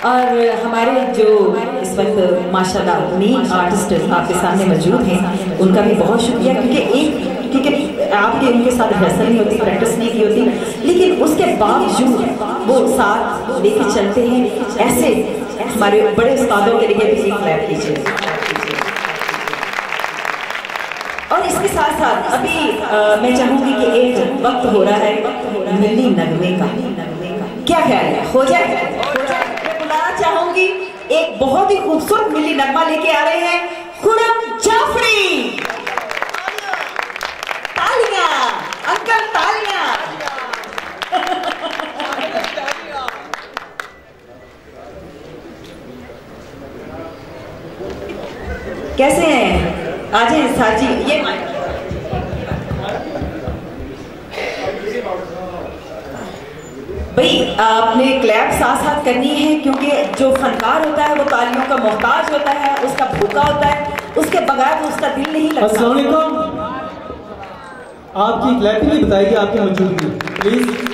और हमारे जो इस वक्त माशाल्लाह मेन आर्टिस्ट आपके सामने मौजूद हैं, उनका भी बहुत शुक्रिया, क्योंकि आपके उनके साथ रिहर्सल नहीं होती, प्रैक्टिस नहीं की होती, लेकिन उसके बावजूद वो साथ लेके चलते हैं। ऐसे हमारे बड़े उस्तादों के लिए भी क्लैप कीजिए। और इसके साथ साथ अभी मैं चाहूंगी कि एक वक्त हो रहा है मिली नगमे का, क्या ख्याल है? हो जाए? मैं बुलाना चाहूंगी, एक बहुत ही खूबसूरत मिली नगमा लेके आ रहे हैं खुरम जाफरी। सर जी ये भाई आपने क्लैप साथ साथ करनी है, क्योंकि जो फनकार होता है वो तालियों का मोहताज होता है, उसका भूखा होता है, उसके बगैर तो उसका दिल नहीं लगता। अस्सलाम वालेकुम, आपकी क्लैपिंग ही बताएगी आपकी मौजूदगी, प्लीज।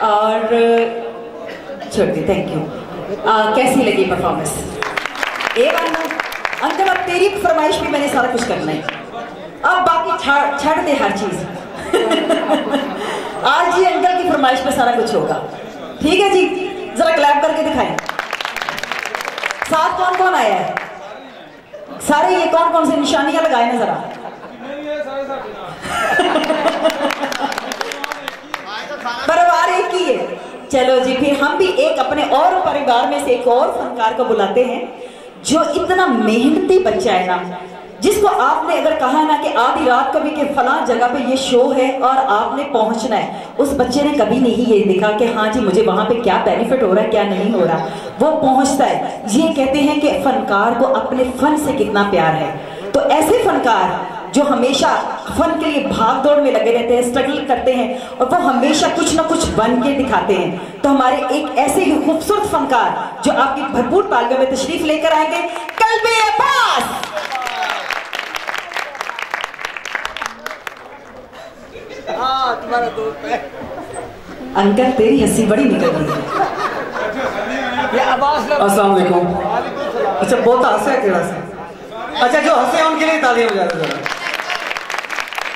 और छोड़िए, थैंक यू। कैसी लगी परफॉर्मेंस? अंकल अब तेरी फरमाइश भी मैंने सारा कुछ करना है, अब बाकी छाड़ दे हर चीज। आज ये अंकल की फरमाइश में सारा कुछ होगा, ठीक है जी? जरा क्लैप करके दिखाएं। साथ कौन कौन आया है? सारे ये कौन कौन से निशानियां लगाए ना जरा। परिवार एक ही है। चलो जी, फिर हम भी एक अपने और परिवार में से एक और फनकार को बुलाते हैं जो इतना मेहनती बच्चा है ना, जिसको आपने अगर कहा ना कि आधी रात को भी कि फलां जगह पे ये शो है और आपने पहुंचना है, उस बच्चे ने कभी नहीं ये देखा कि हाँ जी मुझे वहां पे क्या बेनिफिट हो रहा है क्या नहीं हो रहा, वो पहुंचता है। ये कहते हैं कि फनकार को अपने फन से कितना प्यार है। तो ऐसे फनकार जो हमेशा फन के लिए भाग दौड़ में लगे रहते हैं, स्ट्रगल करते हैं और वो हमेशा कुछ ना कुछ बन के दिखाते हैं। तो हमारे एक ऐसे ही खूबसूरत फनकार जो आपकी भरपूर तालियों में तशरीफ लेकर आएंगे, कल्बे अब्बास। तुम्हारा दोस्त है अंकल, तेरी हंसी बड़ी निकल रही है। अस्सलाम वालेकुम। अच्छा बहुत हंसे है केड़ा से। अच्छा जो हंसे उनके लिए तालियां बजा दो जरा।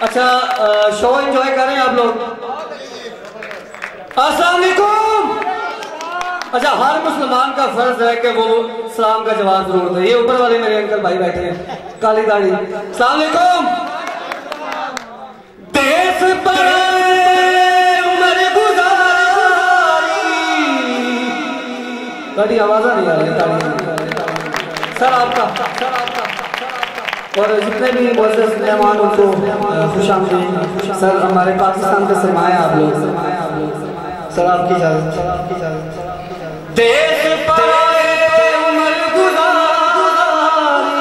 अच्छा शो एंजॉय कर रहे हैं आप लोग। अस्सलाम वालेकुम। अच्छा हर मुसलमान का फर्ज है कि वो सलाम का जवाब जरूर दे। ये ऊपर वाले मेरे अंकल भाई बैठे हैं, काली दाढ़ी। अस्सलाम वालेकुम। देश पर आवाज नहीं आ रही सर आपका और जितने भी मुअज़्ज़ज़ मेहमान उनको खुशामदीद। सर हमारे पाकिस्तान का सरमाया आप लोग। सर आपकी इजाज़त। देश पर उमर गुज़ारी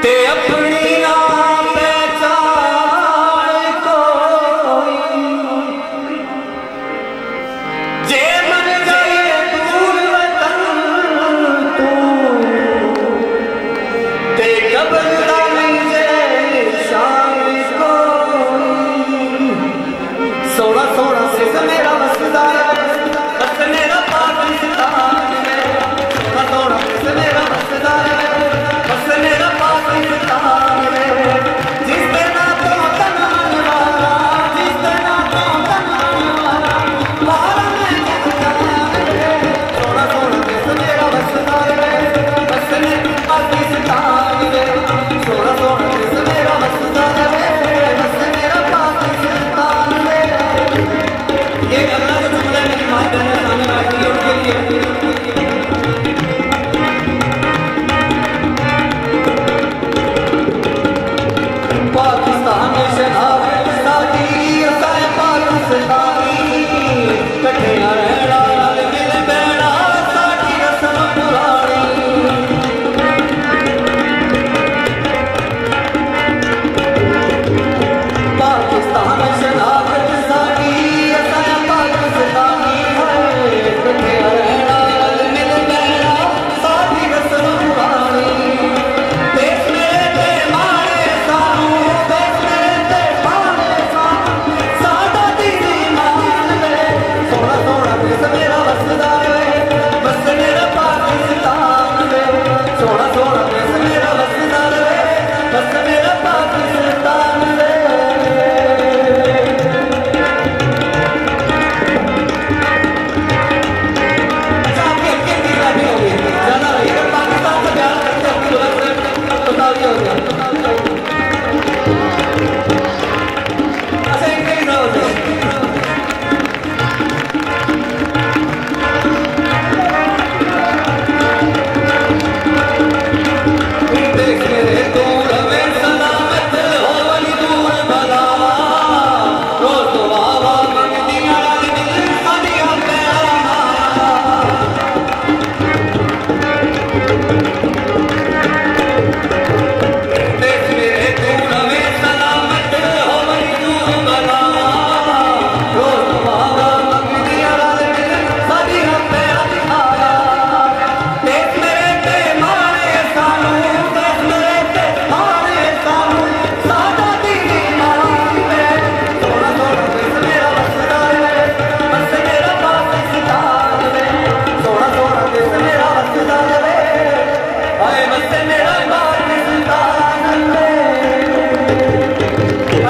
ते अपनी ना पहचान कोई जे मन गए दूर वतन तू ते कब्रदानी जे शान कोई सोना सोना से मेरा वसदार बस मेरा पाकिस्तान में सोना सोना से मेरा वसदार बस मेरा पाकिस्तान में जिस दिन तो तनान वाला जिस दिन तो तनान वाला वाला सोना सोना से मेरा वसदार बस मेरा पाकिस्तान में सोना सोना से मेरा वसदार बस मेरा पाकिस्तान में। ये अगला जो जुमला मेरी माँ बहन सामने बैठी है उनके लिए पाकिस्तान शहादत सादी असाए पाकिस्तानी कठिया रहना नाल मिल बैठा साडी रस्म पुरानी। पाकिस्तान शहादत सादी असाए पाकिस्तानी कठिया रहना नाल मिल बैठा साडी रस्म पुरानी। देश मेरे ते मारे सानू देश मेरे ते मारे सानू साडा दीनी मान वे सोना सोना देश मेरा वसदा वे बस मेरा पाकिस्तान वे सोना सोना देश मेरा वसदा वे बस मेरा पाकिस्तान वे। अच्छा आपकी हल्की हल्की बैठी होगी ज्यादा रही अगर पाकिस्तान से प्यार करते अपनी दुल्हन से तो ताली हो गया। अच्छा एक ही हो जाए देख मेरे दूर में सलामत हो वली दूर भला रोज तो आवा मंगती नाल दिल साडिया प्यारा देख मेरे दूर में सलामत हो वली दूर भला रोज तो आवा मंगती नाल दिल साडिया प्यारा। देख मेरे ते मारे सानू देख मेरे ते मारे सानू साडा दीनी मान वे सोना सोना देश मेरा वसदा वे बस मेरा पाकिस्तान वे सोना सोना देश मेरा वसदा वे हाय बस मेरा पाकिस्तान वे।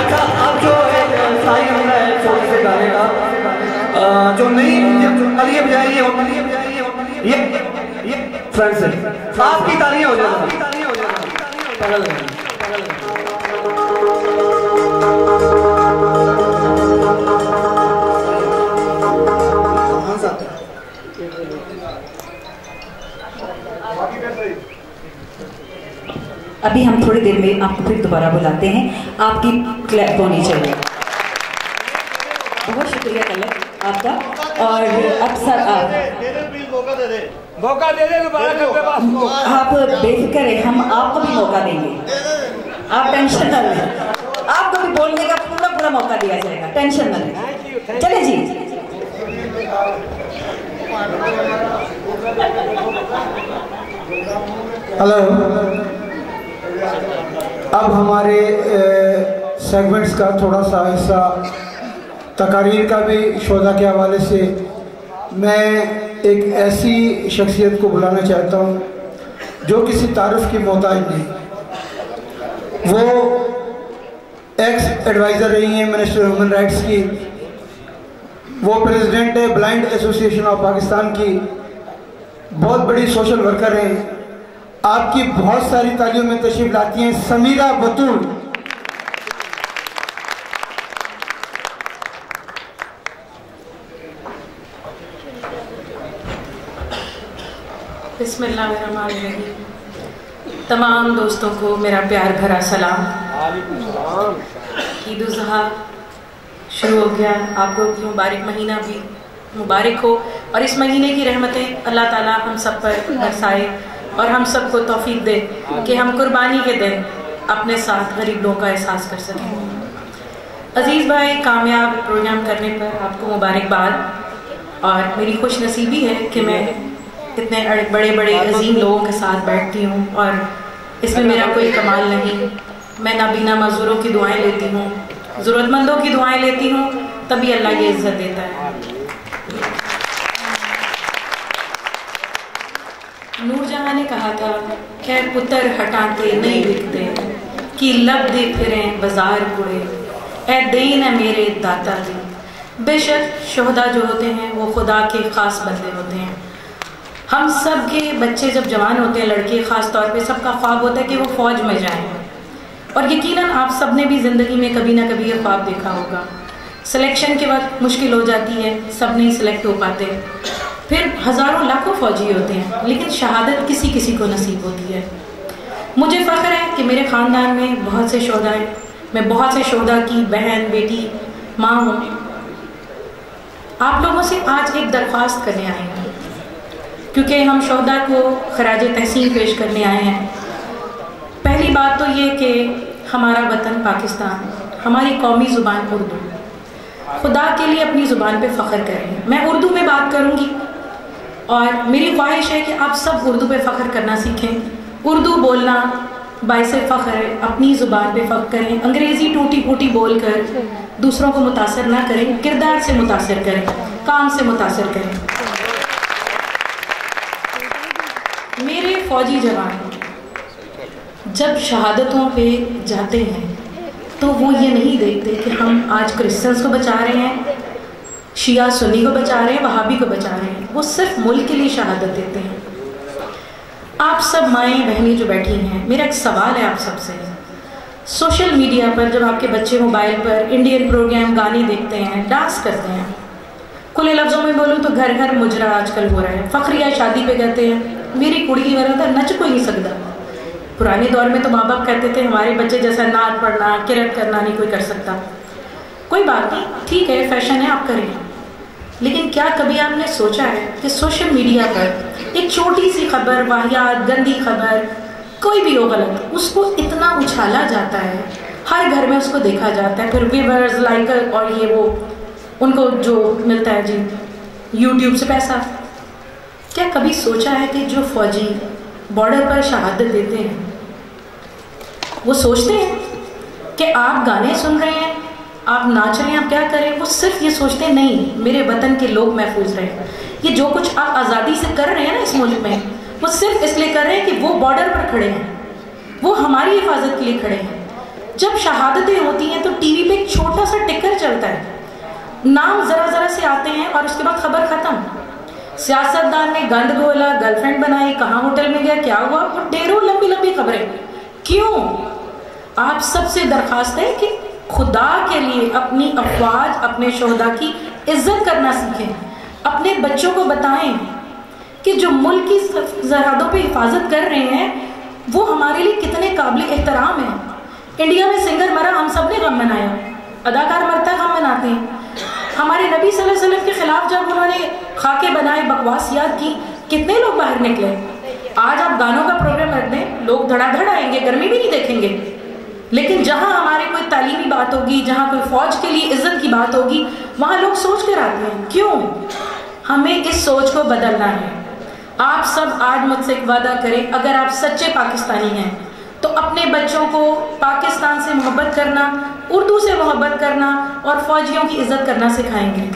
अच्छा अब जो एक साई होना है छोटे से गाने का जो नहीं तालियां बजाइए और ये फ्रेंड से आपकी तालियां हो जाएगा पागल अभी हम थोड़ी देर में आपको फिर दोबारा बुलाते हैं, आपकी क्लैप होनी चाहिए। बहुत शुक्रिया कलर आपका। और अब सर आप मौका दे दे दोबारा को। आप बेफिक्र है, हम आपको भी मौका देंगे, आप टेंशन न लें, आपको भी बोलने का पूरा मौका दिया जाएगा, टेंशन न लें। चले जी। हेलो, अब हमारे सेगमेंट्स का थोड़ा सा हिस्सा तकारीर का भी शोधा के हवाले से मैं एक ऐसी शख्सियत को बुलाना चाहता हूँ जो किसी तारुफ की मोहताज नहीं। वो एक्स एडवाइज़र रही हैं मिनिस्टर ह्यूमन राइट्स की, वो प्रेसिडेंट है ब्लाइंड एसोसिएशन ऑफ पाकिस्तान की, बहुत बड़ी सोशल वर्कर हैं, आपकी बहुत सारी तालियों में तशरीफ लाती हैं समीरा बतूल। बिस्मिल्लाहिर्रहमानिर्रहीम। तमाम दोस्तों को मेरा प्यार भरा सलाम। ईद उल ज़ुहा शुरू हो गया, आपको मुबारक महीना भी मुबारक हो और इस महीने की रहमतें अल्लाह ताला हम सब पर बरसाए और हम सब को तौफीक दे कि हम कुर्बानी के दिन अपने साथ गरीब लोगों का एहसास कर सकें। अजीज़ भाई, कामयाब प्रोग्राम करने पर आपको मुबारकबाद और मेरी खुश नसीबी है कि मैं इतने बड़े बड़े अजीम लोगों के साथ बैठती हूँ और इसमें मेरा कोई कमाल नहीं। मैं नाबीना मज़दूरों की दुआएं लेती हूँ, ज़रूरतमंदों की दुआएं लेती हूँ, तभी अल्लाह ये इज़्ज़त देता है। नूरजहां ने कहा था कि पुत्र हटाते नहीं बिकते कि लब दे फिरे बाजार बुरे, ए देन है मेरे दाता दी। बेशक शोहदा जो होते हैं वो खुदा के ख़ास बंदे होते हैं। हम सब के बच्चे जब जवान होते हैं, लड़के ख़ास तौर पे, सबका ख्वाब होता है कि वो फ़ौज में जाएं और यकीनन आप सब ने भी ज़िंदगी में कभी ना कभी ये ख्वाब देखा होगा। सिलेक्शन के वक्त मुश्किल हो जाती है, सब नहीं सिलेक्ट हो पाते, फिर हज़ारों लाखों फ़ौजी होते हैं, लेकिन शहादत किसी किसी को नसीब होती है। मुझे फ़ख्र है कि मेरे ख़ानदान में बहुत से शोहदा हैं, मैं बहुत से शोहदा की बहन, बेटी, माँ हूँ। आप लोगों से आज एक दरख्वास्त करने आए हैं क्योंकि हम शोहदा को खराज तहसीन पेश करने आए हैं। पहली बात तो ये कि हमारा वतन पाकिस्तान, हमारी कौमी ज़ुबान उर्दू, खुदा के लिए अपनी ज़ुबान पे फ़ख्र करें। मैं उर्दू में बात करूँगी और मेरी ख्वाहिश है कि आप सब उर्दू पे फ़ख्र करना सीखें। उर्दू बोलना बाइसे फ़ख्र है, अपनी ज़ुबान पे फ़ख्र करें। अंग्रेज़ी टूटी फूटी बोल कर दूसरों को मुतासर ना करें, किरदार से मुतासर करें, काम से मुतासर करें। मेरे फ़ौजी जवान जब शहादतों पे जाते हैं तो वो ये नहीं देखते कि हम आज क्रिश्चियंस को बचा रहे हैं, शिया सुन्नी को बचा रहे हैं, वहाबी को बचा रहे हैं। वो सिर्फ मुल्क के लिए शहादत देते हैं। आप सब माएँ बहनें जो बैठी हैं, मेरा एक सवाल है आप सबसे। सोशल मीडिया पर जब आपके बच्चे मोबाइल पर इंडियन प्रोग्राम, गाने देखते हैं, डांस करते हैं, खुले लफ्ज़ों में बोलूँ तो घर घर मुजरा आजकल हो रहा है। फ़ख्रिया शादी पे कहते हैं मेरी कुड़ी की वरना नच कोई नहीं सकता। पुराने दौर में तो माँ बाप कहते थे हमारे बच्चे जैसा नाच पढ़ना, किरत करना नहीं कोई कर सकता। कोई बात नहीं, ठीक है, फैशन है, आप करें। लेकिन क्या कभी आपने सोचा है कि सोशल मीडिया पर एक छोटी सी खबर, वाहियात, गंदी खबर, कोई भी हो गलत, उसको इतना उछाला जाता है, हर घर में उसको देखा जाता है, फिर व्यूअर्स, लाइकर और ये वो उनको जो मिलता है जी यूट्यूब से पैसा। क्या कभी सोचा है कि जो फौजी बॉर्डर पर शहादत देते हैं वो सोचते हैं कि आप गाने सुन रहे हैं, आप नाच रहे हैं, आप क्या करें? वो सिर्फ ये सोचते हैं नहीं मेरे वतन के लोग महफूज रहें। ये जो कुछ आप आज़ादी से कर रहे हैं ना इस मुल्क में, वो सिर्फ इसलिए कर रहे हैं कि वो बॉर्डर पर खड़े हैं, वो हमारी हिफाजत के लिए खड़े हैं। जब शहादतें होती हैं तो टीवी पे एक छोटा सा टिकर चलता है, नाम ज़रा ज़रा से आते हैं और उसके बाद खबर ख़त्म। सियासतदान ने गंद घोला, गर्लफ्रेंड बनाई, कहाँ होटल में गया, क्या हुआ, और ढेरों लंबी लंबी खबरें। क्यों? आप सबसे दरख्वास्त है कि खुदा के लिए अपनी अफवाज, अपने शोहदा की इज्जत करना सीखें। अपने बच्चों को बताएं कि जो मुल्क की सरहदों पे हिफाजत कर रहे हैं वो हमारे लिए कितने काबिल एहतराम हैं। इंडिया में सिंगर मरा, हम सब ने गम मनाया, अदाकार मरता गम मनाते हैं। हमारे नबी सल्लल्लाहु अलैहि वसल्लम के खिलाफ जब उन्होंने खाके बनाए, बकवासियात की, कितने लोग बाहर निकले। आज आप गानों का प्रोग्राम रख दें, लोग धड़ाधड़ आएंगे, गर्मी भी नहीं देखेंगे। लेकिन जहां हमारे कोई तालीमी बात होगी, जहां कोई फौज के लिए इज्जत की बात होगी, वहां लोग सोच कर आते हैं। क्यों? हमें इस सोच को बदलना है। आप सब आज मुझसे एक वादा करें, अगर आप सच्चे पाकिस्तानी हैं तो अपने बच्चों को पाकिस्तान से मोहब्बत करना, उर्दू से मोहब्बत करना और फौजियों की इज्जत करना सिखाएंगे।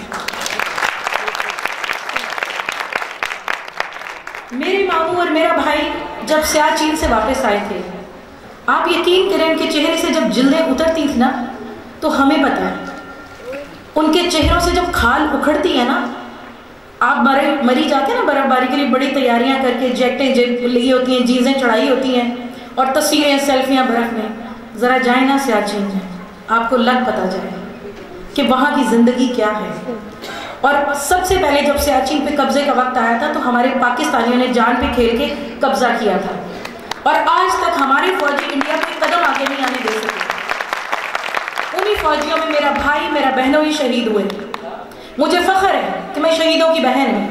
मेरे मामू और मेरा भाई जब सियाचिन से वापस आए थे, आप यकीन करें उनके चेहरे से जब जिल्दें उतरती थी ना, तो हमें पता है उनके चेहरों से जब खाल उखड़ती है ना, आप मरी जाते हैं ना बर्फबारी के लिए बड़ी तैयारियां करके, जैकेटें ली होती हैं, जीन्सें चढ़ाई होती हैं और तस्वीरें सेल्फियां बर्फ में। ज़रा जाए ना सियाचिन जाए, आपको लग पता जाए कि वहाँ की ज़िंदगी क्या है। और सबसे पहले जब सियाचिन पे कब्जे का वक्त आया था तो हमारे पाकिस्तानियों ने जान पे खेल के कब्जा किया था, और आज तक हमारे फौजी इंडिया पे कदम आगे नहीं आने दे सके। उन्हीं फौजियों में मेरा भाई, मेरा बहनों ही शहीद हुए। मुझे फख्र है कि मैं शहीदों की बहन हूँ,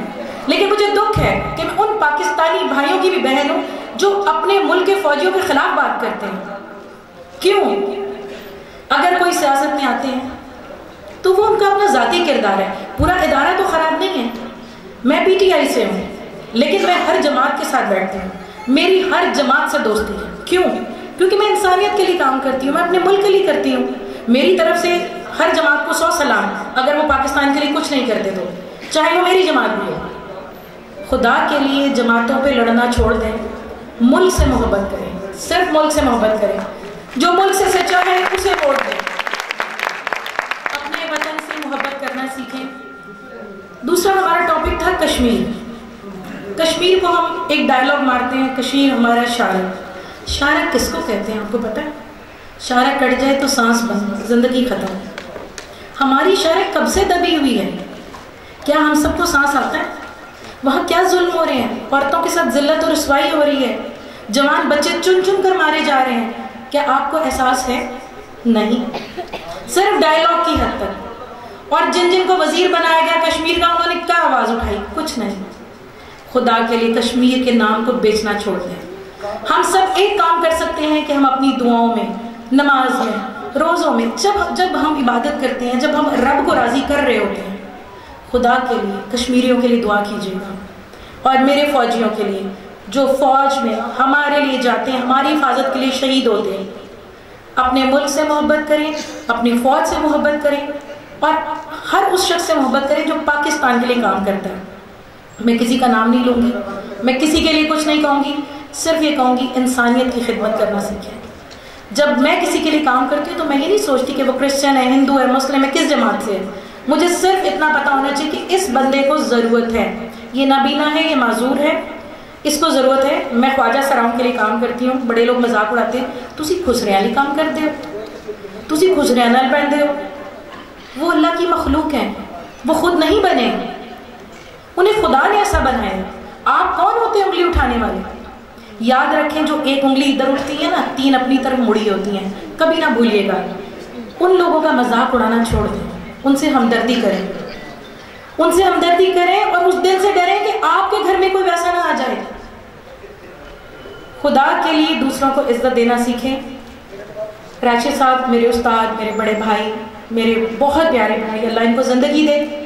लेकिन मुझे दुख है कि मैं उन पाकिस्तानी भाइयों की भी बहन हूँ जो अपने मुल्क के फौजियों के खिलाफ बात करते हैं। क्यों? अगर कोई सियासत में आते हैं तो वो उनका अपना जाती किरदार है, पूरा इदारा तो खराब नहीं है। मैं पीटीआई से हूँ, लेकिन मैं हर जमात के साथ बैठती हूँ, मेरी हर जमात से दोस्ती है। क्यों? क्योंकि मैं इंसानियत के लिए काम करती हूँ, मैं अपने मुल्क के लिए करती हूँ। मेरी तरफ से हर जमात को 100 सलाम, अगर वो पाकिस्तान के लिए कुछ नहीं करते तो, चाहे वो मेरी जमात भी हो। खुदा के लिए जमातों पे लड़ना छोड़ दें, मुल्क से मोहब्बत करें, सिर्फ मुल्क से मोहब्बत करें। जो मुल्क से सच्चा है उसे वोट दें, अपने वतन से मोहब्बत करना सीखें। दूसरा हमारा टॉपिक था कश्मीर। कश्मीर को हम एक डायलॉग मारते हैं, कश्मीर हमारा शारक। शारक किसको कहते हैं आपको पता है? शारक कट जाए तो सांस बंद, जिंदगी खत्म। हमारी शारक कब से दबी हुई है? क्या हम सबको सांस आता है? वहाँ क्या जुल्म हो रहे हैं, औरतों के साथ जिल्लत और रुसवाई हो रही है, जवान बच्चे चुन चुन कर मारे जा रहे हैं। क्या आपको एहसास है? नहीं, सिर्फ डायलॉग की हद तक। और जिन जिन को वजीर बनाया गया कश्मीर का, उन्होंने क्या आवाज उठाई? कुछ नहीं। खुदा के लिए कश्मीर के नाम को बेचना छोड़ दें। हम सब एक काम कर सकते हैं कि हम अपनी दुआओं में, नमाज में, रोज़ों में, जब हम इबादत करते हैं, जब हम रब को राज़ी कर रहे होते हैं, खुदा के लिए कश्मीरियों के लिए दुआ कीजिएगा। और मेरे फौजियों के लिए जो फौज में हमारे लिए जाते हैं, हमारी हिफाजत के लिए शहीद होते हैं, अपने मुल्क से मोहब्बत करें, अपनी फौज से मोहब्बत करें और हर उस शख्स से मोहब्बत करें जो पाकिस्तान के लिए काम करता है। मैं किसी का नाम नहीं लूँगी, मैं किसी के लिए कुछ नहीं कहूँगी, सिर्फ ये कहूँगी इंसानियत की खिदमत करना सीखें। जब मैं किसी के लिए काम करती हूँ तो मैं ये नहीं सोचती कि वो क्रिश्चियन है, हिंदू है, मुस्लिम है, किस जमात से है। मुझे सिर्फ इतना पता होना चाहिए कि इस बंदे को ज़रूरत है, ये नाबीना है, ये माजूर है, इसको ज़रूरत है। मैं ख्वाजा सराउंड के लिए काम करती हूँ। बड़े लोग मजाक उड़ाते हैं, तुसी खुसरियाली काम करते हो, तुसी खुसरिया नाल पहनते हो। वो अल्लाह की मखलूक है, वो खुद नहीं बने, उन्हें खुदा ने ऐसा बनाया। आप कौन होते हैं उंगली उठाने वाले? याद रखें, जो एक उंगली इधर उठती है ना, 3 अपनी तरफ मुड़ी होती हैं, कभी ना भूलिएगा। उन लोगों का मजाक उड़ाना छोड़ दें, उनसे हमदर्दी करें, उनसे हमदर्दी करें और उस दिन से डरें कि आपके घर में कोई वैसा ना आ जाए। खुदा के लिए दूसरों को इज्जत देना सीखें। राशिद साहब मेरे उस्ताद, मेरे बड़े भाई, मेरे बहुत प्यारे भाई, अल्लाह इनको ज़िंदगी दे।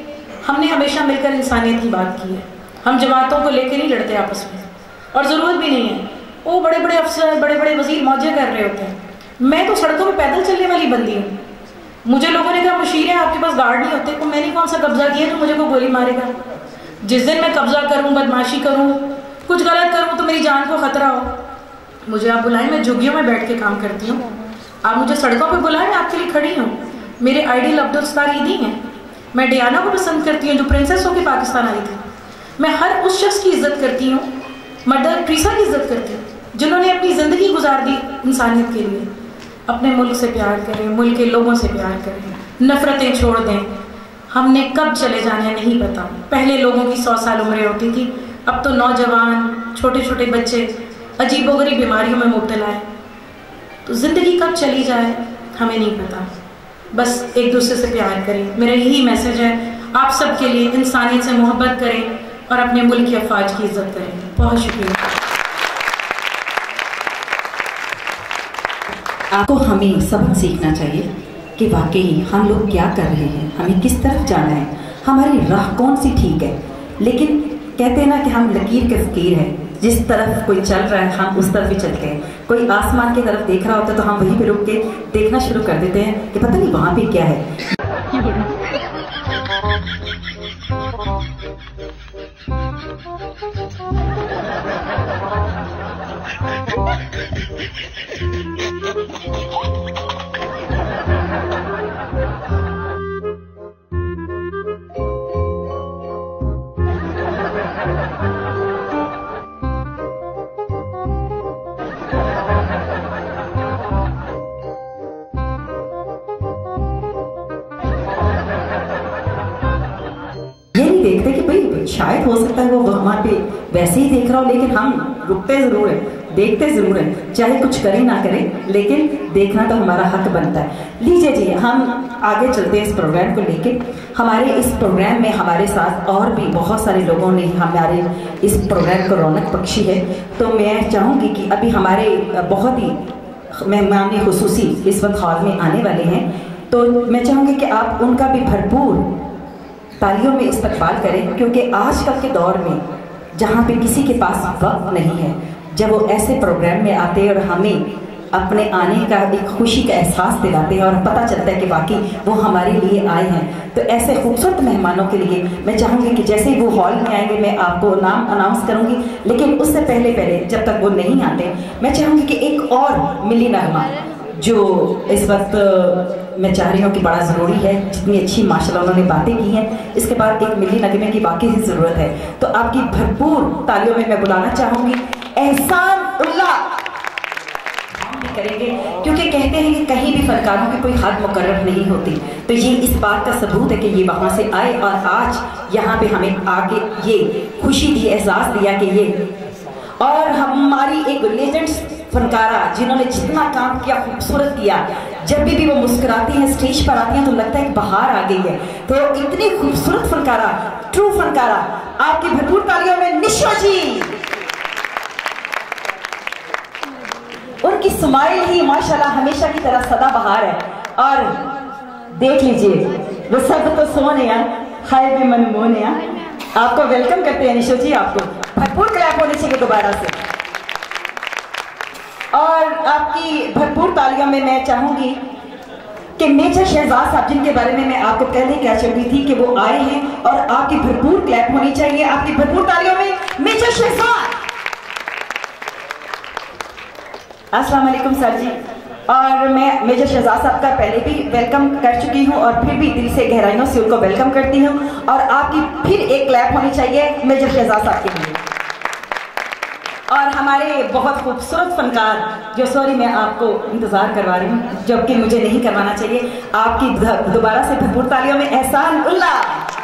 हमने हमेशा मिलकर इंसानियत की बात की है। हम जमातों को लेकर नहीं लड़ते आपस में, और ज़रूरत भी नहीं है। वो बड़े बड़े अफसर, बड़े बड़े वजीर मौजे कर रहे होते हैं। मैं तो सड़कों पे पैदल चलने वाली बंदी हूँ। मुझे लोगों ने कहा मुशीर है आपके पास गार्ड नहीं होते, तो मैंने कौन सा कब्जा किया जो मुझे को गोली मारेगा। जिस दिन मैं कब्जा करूँ, बदमाशी करूँ, कुछ गलत करूँ तो मेरी जान को खतरा हो, मुझे आप बुलाएं। मैं झुग्गियों में बैठ के काम करती हूँ, आप मुझे सड़कों पर बुलाएं, मैं आपके लिए खड़ी हूँ। मेरे आइडियल अब्दुल सत्तार ईदी हैं। मैं डियाना को पसंद करती हूँ जो प्रिंसेस होकर पाकिस्तान आई थी। मैं हर उस शख्स की इज्जत करती हूँ, मदर टेरेसा की इज्जत करती हूँ, जिन्होंने अपनी ज़िंदगी गुजार दी इंसानियत के लिए। अपने मुल्क से प्यार करें, मुल्क के लोगों से प्यार करें, नफ़रतें छोड़ दें। हमने कब चले जाना है नहीं पता। पहले लोगों की 100 साल उम्रें होती थी, अब तो नौजवान, छोटे छोटे बच्चे अजीबोगरीब बीमारियों में मुब्तला है। तो ज़िंदगी कब चली जाए हमें नहीं पता। बस एक दूसरे से प्यार करें, मेरा यही मैसेज है आप सब के लिए। इंसानियत से मोहब्बत करें, और अपने मुल्क की अफवाज की इज्जत करें। बहुत शुक्रिया। आपको हमें सबक सीखना चाहिए कि वाकई हम लोग क्या कर रहे हैं, हमें किस तरफ जाना है, हमारी राह कौन सी ठीक है। लेकिन कहते हैं ना कि हम लकीर के फकीर हैं, जिस तरफ कोई चल रहा है हम उस तरफ ही चलते हैं। कोई आसमान की तरफ देख रहा होता है तो हम वहीं पे रुक के देखना शुरू कर देते हैं कि पता नहीं वहाँ पे क्या है। देखते कि भाई शायद हो सकता है वो वहाँ पे वैसे ही देख रहा हो, लेकिन हम रुकते जरूर हैं, देखते जरूर हैं, चाहे कुछ करें ना करें, लेकिन देखना तो हमारा हक बनता है। लीजिए जी, हम आगे चलते हैं इस प्रोग्राम को लेके। हमारे इस प्रोग्राम में हमारे साथ और भी बहुत सारे लोगों ने हमारे इस प्रोग्राम को रौनक बख्शी है। तो मैं चाहूँगी कि अभी हमारे बहुत ही मेहमान खुसूसी इस वक्त हॉल में आने वाले हैं, तो मैं चाहूँगी कि आप उनका भी भरपूर तालियों में इस्तकबाल करें, क्योंकि आजकल के दौर में जहाँ पे किसी के पास वक्त नहीं है, जब वो ऐसे प्रोग्राम में आते हैं और हमें अपने आने का एक खुशी का एहसास दिलाते हैं और पता चलता है कि वाकई वो हमारे लिए आए हैं, तो ऐसे खूबसूरत मेहमानों के लिए मैं चाहूँगी कि जैसे ही वो हॉल में आएंगे मैं आपको नाम अनाउंस करूँगी, लेकिन उससे पहले जब तक वो नहीं आते मैं चाहूँगी कि एक और मिली नगमा जो इस वक्त मैं चाह रही हूँ कि बड़ा ज़रूरी है, जितनी अच्छी माशाल्लाह उन्होंने बातें की हैं, इसके बाद एक मिली नगमे की वाकई ही ज़रूरत है। तो आपकी भरपूर तालियों में मैं बुलाना चाहूँगी एहसान उल्लाह करेंगे, क्योंकि कहते हैं कि कहीं भी फनकारों की कोई हद मुकर्रर नहीं होती। तो ये इस बात का सबूत है कि ये वहाँ से आए और आज यहाँ पे हमें आके ये खुशी दी, एहसास दिया कि ये और हमारी एक लेजेंड्स फनकारा जिन्होंने जितना काम किया, खूबसूरत किया, जब भी वो मुस्कुराती हैं, स्टेज पर आती हैं तो लगता है कि बाहर आ गई है। तो इतनी खूबसूरत फनकारा, ट्रू फनकारा, आपकी भरपूर तालियों में निशो जी। उनकी स्माइल ही माशाल्लाह हमेशा की तरह सदाबहार है। और देख लीजिए वो सब तो सोने हाय भी मन मोने। आपको वेलकम करते हैं निशो जी, आपको भरपूर क्लैप होनी चाहिए दोबारा से। और आपकी भरपूर तालियों में मैं चाहूंगी कि मेजर शहजाद साहब, जिनके बारे में मैं आपको पहले क्या चल रही थी कि वो आए हैं और आपकी भरपूर क्लैप होनी चाहिए। आपकी भरपूर तालियों में मेजर शहजाद। अस्सलाम वालेकुम सर जी। और मैं मेजर शहजाद साहब का पहले भी वेलकम कर चुकी हूँ और फिर भी दिल से गहराइयों से उनको वेलकम करती हूँ। और आपकी फिर एक क्लैप होनी चाहिए मेजर शहजाद साहब के लिए। और हमारे बहुत खूबसूरत फनकार जो, सॉरी मैं आपको इंतज़ार करवा रही हूँ जबकि मुझे नहीं करवाना चाहिए, आपकी दोबारा से भरपूर तालियों में एहसान उल्लाह।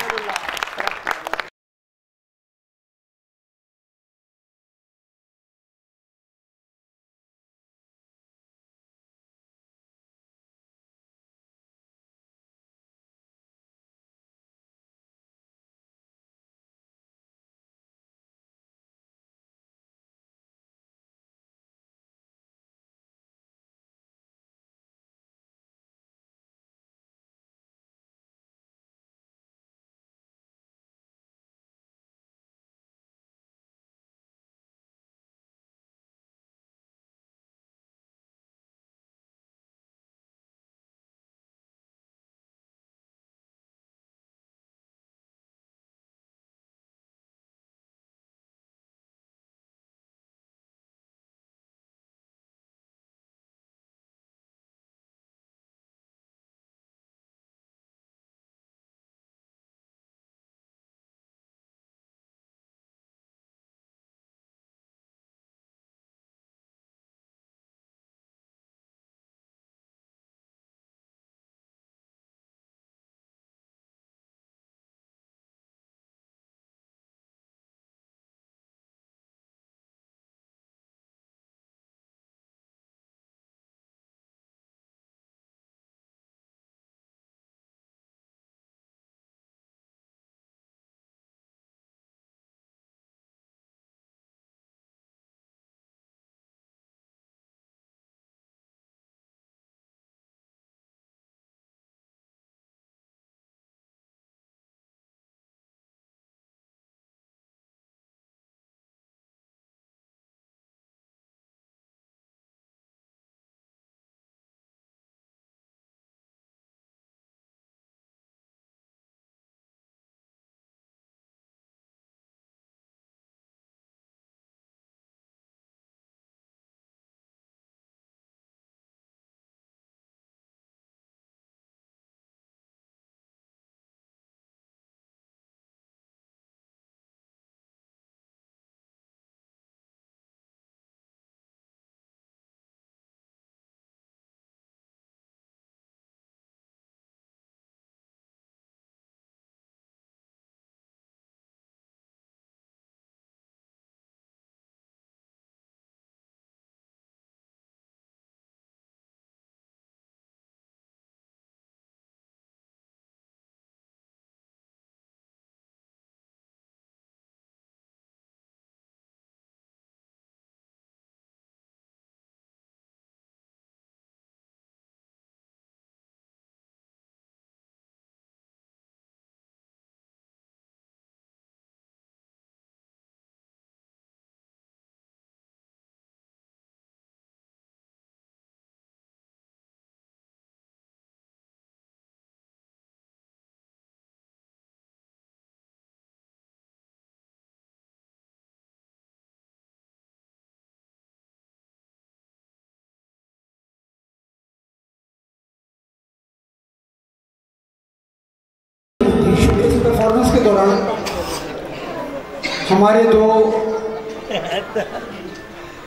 हमारे दो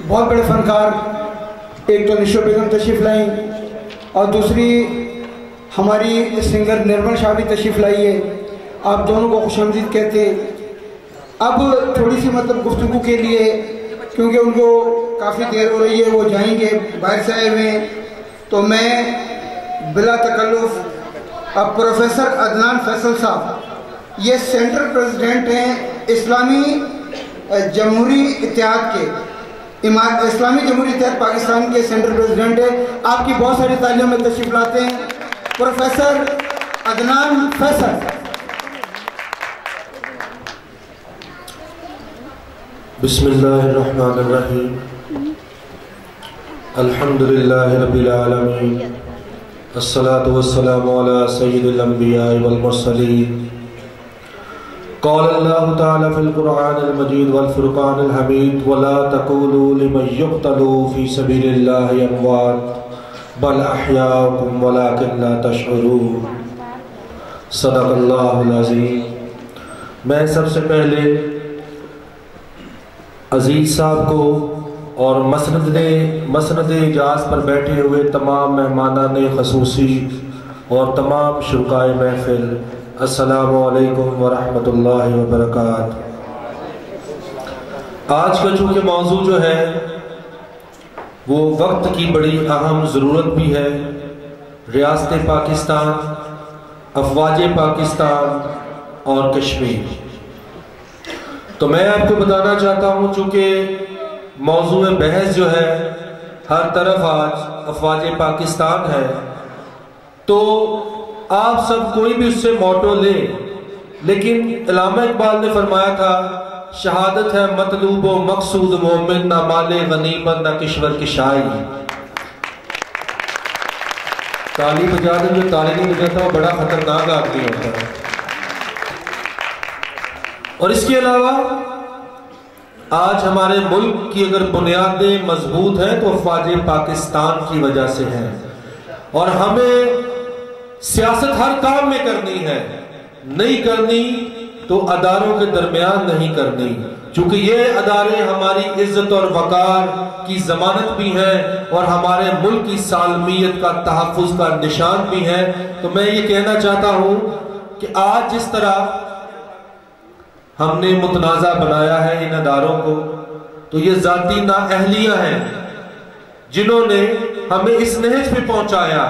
बहुत बड़े फनकार, एक तो निशो बेगम तशरीफ़ लाई और दूसरी हमारी सिंगर निर्मल शाह भी तशरीफ़ लाई है। आप दोनों को खुशामदीद कहते। अब थोड़ी सी मतलब गुफ्तगू के लिए, क्योंकि उनको काफ़ी देर हो रही है, वो जाएंगे बाहर से आए हुए हैं, तो मैं बिला तकल्लुफ़ अब प्रोफेसर अदनान फैसल साहब, ये सेंट्रल प्रेसिडेंट हैं इस्लामी जमहूरी इत्तेहाद के, इस्लामी जमहूरी इत्तेहाद पाकिस्तान के सेंट्रल प्रेसिडेंट है। आपकी बहुत सारी तालियों में तशरीफ़ लाते हैं प्रोफेसर अदनान फैसल। बिस्मिल्लाहिर्रहमानिर्रहीम, अल्हम्दुलिल्लाहि रब्बिल आलमीन, अस्सलातु वस्सलामु अला सय्यिदिल अंबिया वल मुरसलीन। क़ाल अल्लाहु तआला फ़िल क़ुरआनिल मजीद वल फ़ुरक़ानिल हमीद वला तक़ूलू लिमन युक़्तलू फ़ी सबीलिल्लाहि अमवात बल अहयाउम वलाकिन ला तशऊरून। सदक़ल्लाहुल अज़ीम। मैं सबसे पहले अजीज़ साहब को और मसनद इजाज़ पर बैठे हुए तमाम मेहमानान ख़ुसूसी और तमाम शुरकाए महफ़िल, अस्सलामु अलैकुम वरहमतुल्लाहि वबरकातुहू। आज का चूँकि मौजू जो है वो वक्त की बड़ी अहम ज़रूरत भी है। रियासत पाकिस्तान, अफवाज पाकिस्तान और कश्मीर। तो मैं आपको बताना चाहता हूँ, चूँकि मौजू बहस जो है हर तरफ आज अफवाज पाकिस्तान है, तो आप सब कोई भी उससे मोटो ले, लेकिन अल्लामा इकबाल ने फरमाया था, शहादत है मतलूब व मकसूद मोमिन, ना माले गनीमत ना किश्वर किशाई। ताली बजा दे, जो ताली नहीं बजाता वो बड़ा खतरनाक आदमी होता है। और इसके अलावा आज हमारे मुल्क की अगर बुनियादें मजबूत हैं तो अफवाज पाकिस्तान की वजह से है। और हमें सियासत हर काम में करनी है, नहीं करनी तो अदारों के दरमियान नहीं करनी, क्योंकि ये अदारे हमारी इज्जत और वकार की जमानत भी हैं और हमारे मुल्क की सालमियत का तहफ़्फ़ुज़ का निशान भी है। तो मैं ये कहना चाहता हूँ कि आज जिस तरह हमने मुतनाज़ा बनाया है इन अदारों को, तो ये ज़ाती नाअहलियाँ हैं जिन्होंने हमें इस नहज पे पहुँचाया।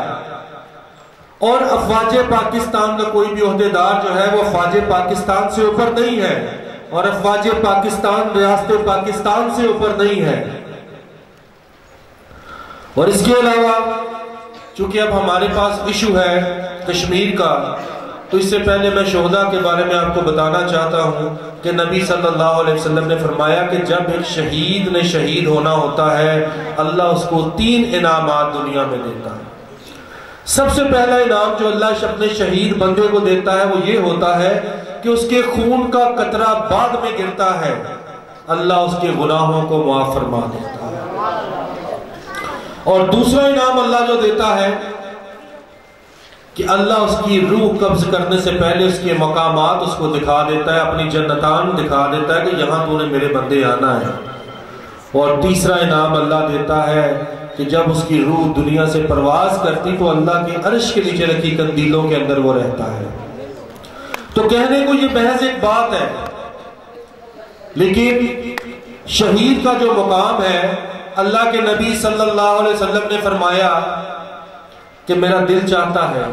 और अफवाज पाकिस्तान का कोई भी ओहदेदार जो है वो अफवाज पाकिस्तान से ऊपर नहीं है, और अफवाज पाकिस्तान रियासत पाकिस्तान से ऊपर नहीं है। और इसके अलावा चूंकि अब हमारे पास इशू है कश्मीर का, तो इससे पहले मैं शोहदा के बारे में आपको बताना चाहता हूँ कि नबी सल्लल्लाहु अलैहि वसल्लम ने फरमाया कि जब एक शहीद ने शहीद होना होता है, अल्लाह उसको 3 इनामात दुनिया में देता है। सबसे पहला इनाम जो अल्लाह अपने शहीद बंदे को देता है वो ये होता है कि उसके खून का कतरा बाद में गिरता है, अल्लाह उसके गुनाहों को माफ फरमा देता है। और दूसरा इनाम अल्लाह जो देता है कि अल्लाह उसकी रूह कब्ज करने से पहले उसके मकामात उसको दिखा देता है, अपनी जन्नतान दिखा देता है कि यहाँ तूने मेरे बंदे आना है। और तीसरा इनाम अल्लाह देता है कि जब उसकी रूह दुनिया से परवाज करती तो अल्लाह के अर्श के नीचे रखी कंदीलों के अंदर वो रहता है। तो कहने को ये महज एक बात है, लेकिन शहीद का जो मुकाम है, अल्लाह के नबी सल्लल्लाहु अलैहि वसल्लम ने फरमाया कि मेरा दिल चाहता है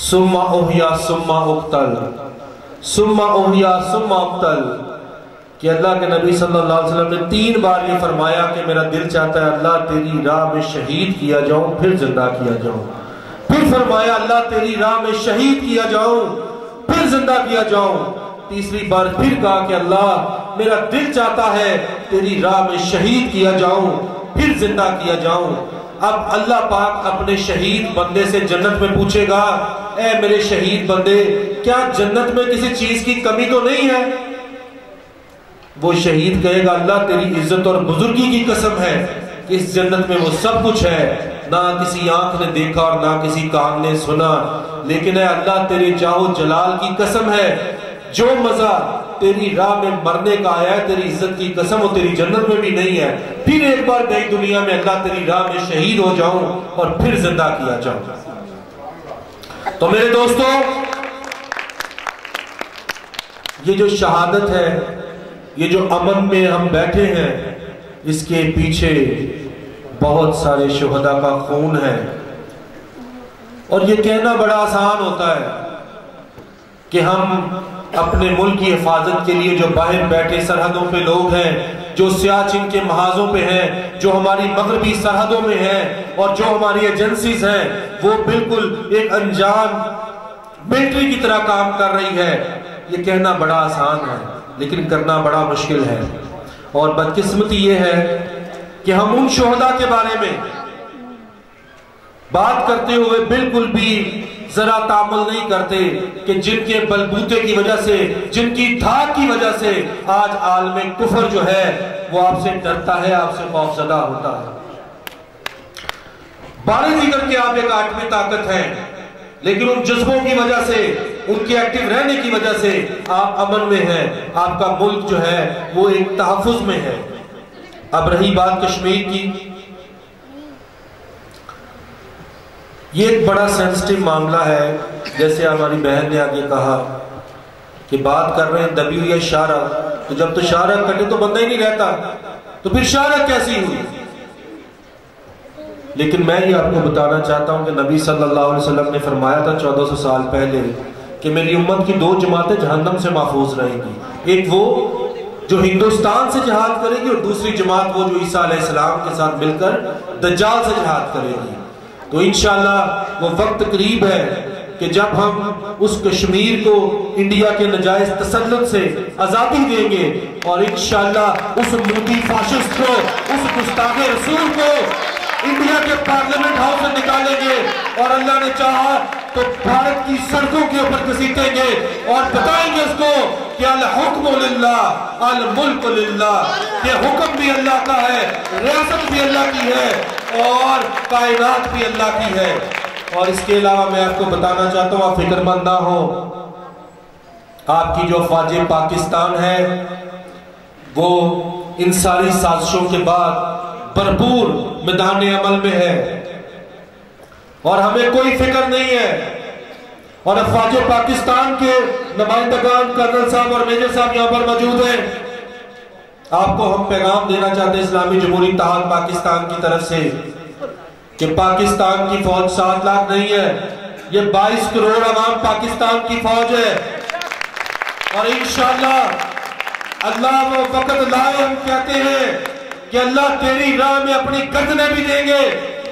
सुम्मा ओहिया सुम्मा उक्तल, सुम्मा ओहिया सुम्मा उक्तल, कि अल्लाह के नबी सल्लल्लाहु अलैहि वसल्लम ने 3 बार ये फरमाया कि मेरा दिल चाहता है अल्लाह तेरी राह में शहीद किया जाऊं, फिर जिंदा किया जाऊं। फिर फरमाया अल्लाह तेरी राह में शहीद किया जाऊं, फिर जिंदा किया जाऊं। तीसरी बार फिर कहा कि अल्लाह मेरा दिल चाहता है तेरी राह में शहीद किया जाऊं, फिर जिंदा किया जाऊं। अब अल्लाह पाक अपने शहीद बंदे से जन्नत में पूछेगा, ए मेरे शहीद बंदे, क्या जन्नत में किसी चीज की कमी तो नहीं है? वो शहीद कहेगा अल्लाह तेरी इज्जत और बुजुर्गी की कसम है कि इस जन्नत में वो सब कुछ है, ना किसी आंख ने देखा और ना किसी कान ने सुना, लेकिन है अल्लाह तेरे जाओ जलाल की कसम है, जो मजा तेरी राह में मरने का आया है, तेरी इज्जत की कसम वो तेरी जन्नत में भी नहीं है, फिर एक बार नई दुनिया में अल्लाह तेरी राह में शहीद हो जाऊं और फिर जिंदा किया जाऊं। तो मेरे दोस्तों, ये जो शहादत है, ये जो अमन में हम बैठे हैं, इसके पीछे बहुत सारे शुहदा का खून है। और ये कहना बड़ा आसान होता है कि हम अपने मुल्क की हिफाजत के लिए जो बाहर बैठे सरहदों पे लोग हैं, जो सियाचिन के महाजों पे हैं, जो हमारी मगरबी सरहदों में हैं और जो हमारी एजेंसीज हैं, वो बिल्कुल एक अनजान मिलिट्री की तरह काम कर रही है। ये कहना बड़ा आसान है लेकिन करना बड़ा मुश्किल है। और बदकिस्मती ये है कि हम उन शोहदा के बारे में बात करते हुए बिल्कुल भी जरा तामुल नहीं करते कि जिनके बलबूते की वजह से, जिनकी धाक की वजह से आज आलमे कुफर जो है वो आपसे डरता है, आपसे खौफजदा होता है। बारह जिगर के आप एक आठवीं ताकत हैं, लेकिन उन जज्बों की वजह से, उनके एक्टिव रहने की वजह से आप अमन में हैं, आपका मुल्क जो है वो एक तहफ्फुज में है। अब रही बात कश्मीर की, ये एक बड़ा सेंसिटिव मामला है। जैसे हमारी बहन ने आगे कहा कि बात कर रहे हैं दबी हुई शाहरग, तो जब तो शाहरग कटे तो बंदा ही नहीं रहता, तो फिर शाहरग कैसी हुई? लेकिन मैं ये आपको बताना चाहता हूं कि नबी सल्लल्लाहु अलैहि वसल्लम ने फरमाया था 1400 साल पहले कि मेरी उम्मत की दो जमातें जहन्नम से महफूज रहेंगी। एक वो जो हिंदुस्तान से जिहाद करेगी और दूसरी जमात वो जो ईसा अलैहिस्सलाम के साथ मिलकर दज्जाल से जिहाद करेगी। तो इंशाअल्लाह वो वक्त करीब है कि जब हम उस कश्मीर को इंडिया के नजायज तसल्लुत से आजादी देंगे और इंशाअल्लाह उस मोदी फाशिस्ट को, उस गुस्ताखे रसूल को इंडिया के पार्लियामेंट हाउस से निकालेंगे और अल्लाह ने चाहा तो भारत की सड़कों के ऊपर घसीटेंगे और बताएंगे उसको कि अल हुक्म लिल्लाह, अल मुल्क लिल्लाह, ये हुक्म भी अल्लाह का है, रियासत भी अल्लाह की है और कायनात भी अल्लाह की है। और इसके अलावा मैं आपको बताना चाहता हूँ, आप फिक्रमंद ना हो, आपकी जो फौज पाकिस्तान है वो इन सारी साजिशों के बाद भरपूर मैदान अमल में है और हमें कोई फिक्र नहीं है। और फौज पाकिस्तान के नुमाइंदगान कर्नल साहब और मेजर साहब यहाँ पर मौजूद हैं। आपको हम पैगाम देना चाहते हैं इस्लामी जमहूरी इत्तेहाद पाकिस्तान की तरफ से कि पाकिस्तान की फौज 7 लाख नहीं है, ये 22 करोड़ अवाम पाकिस्तान की फौज है। और इंशाअल्लाह अल्लाह वो वक़्त लाए, हम कहते हैं कि अल्लाह तेरी राह में अपनी गर्दनें भी देंगे,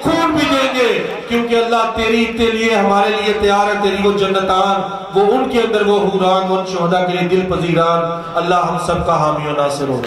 खून भी देंगे, क्योंकि अल्लाह तेरी के लिए हमारे लिए तैयार है। तेरी वो जन्नतान, वो उनके अंदर वो हुरान, वो शोहदा के लिए दिल पजीरान। अल्लाह हम सबका हामी और नासिर हो।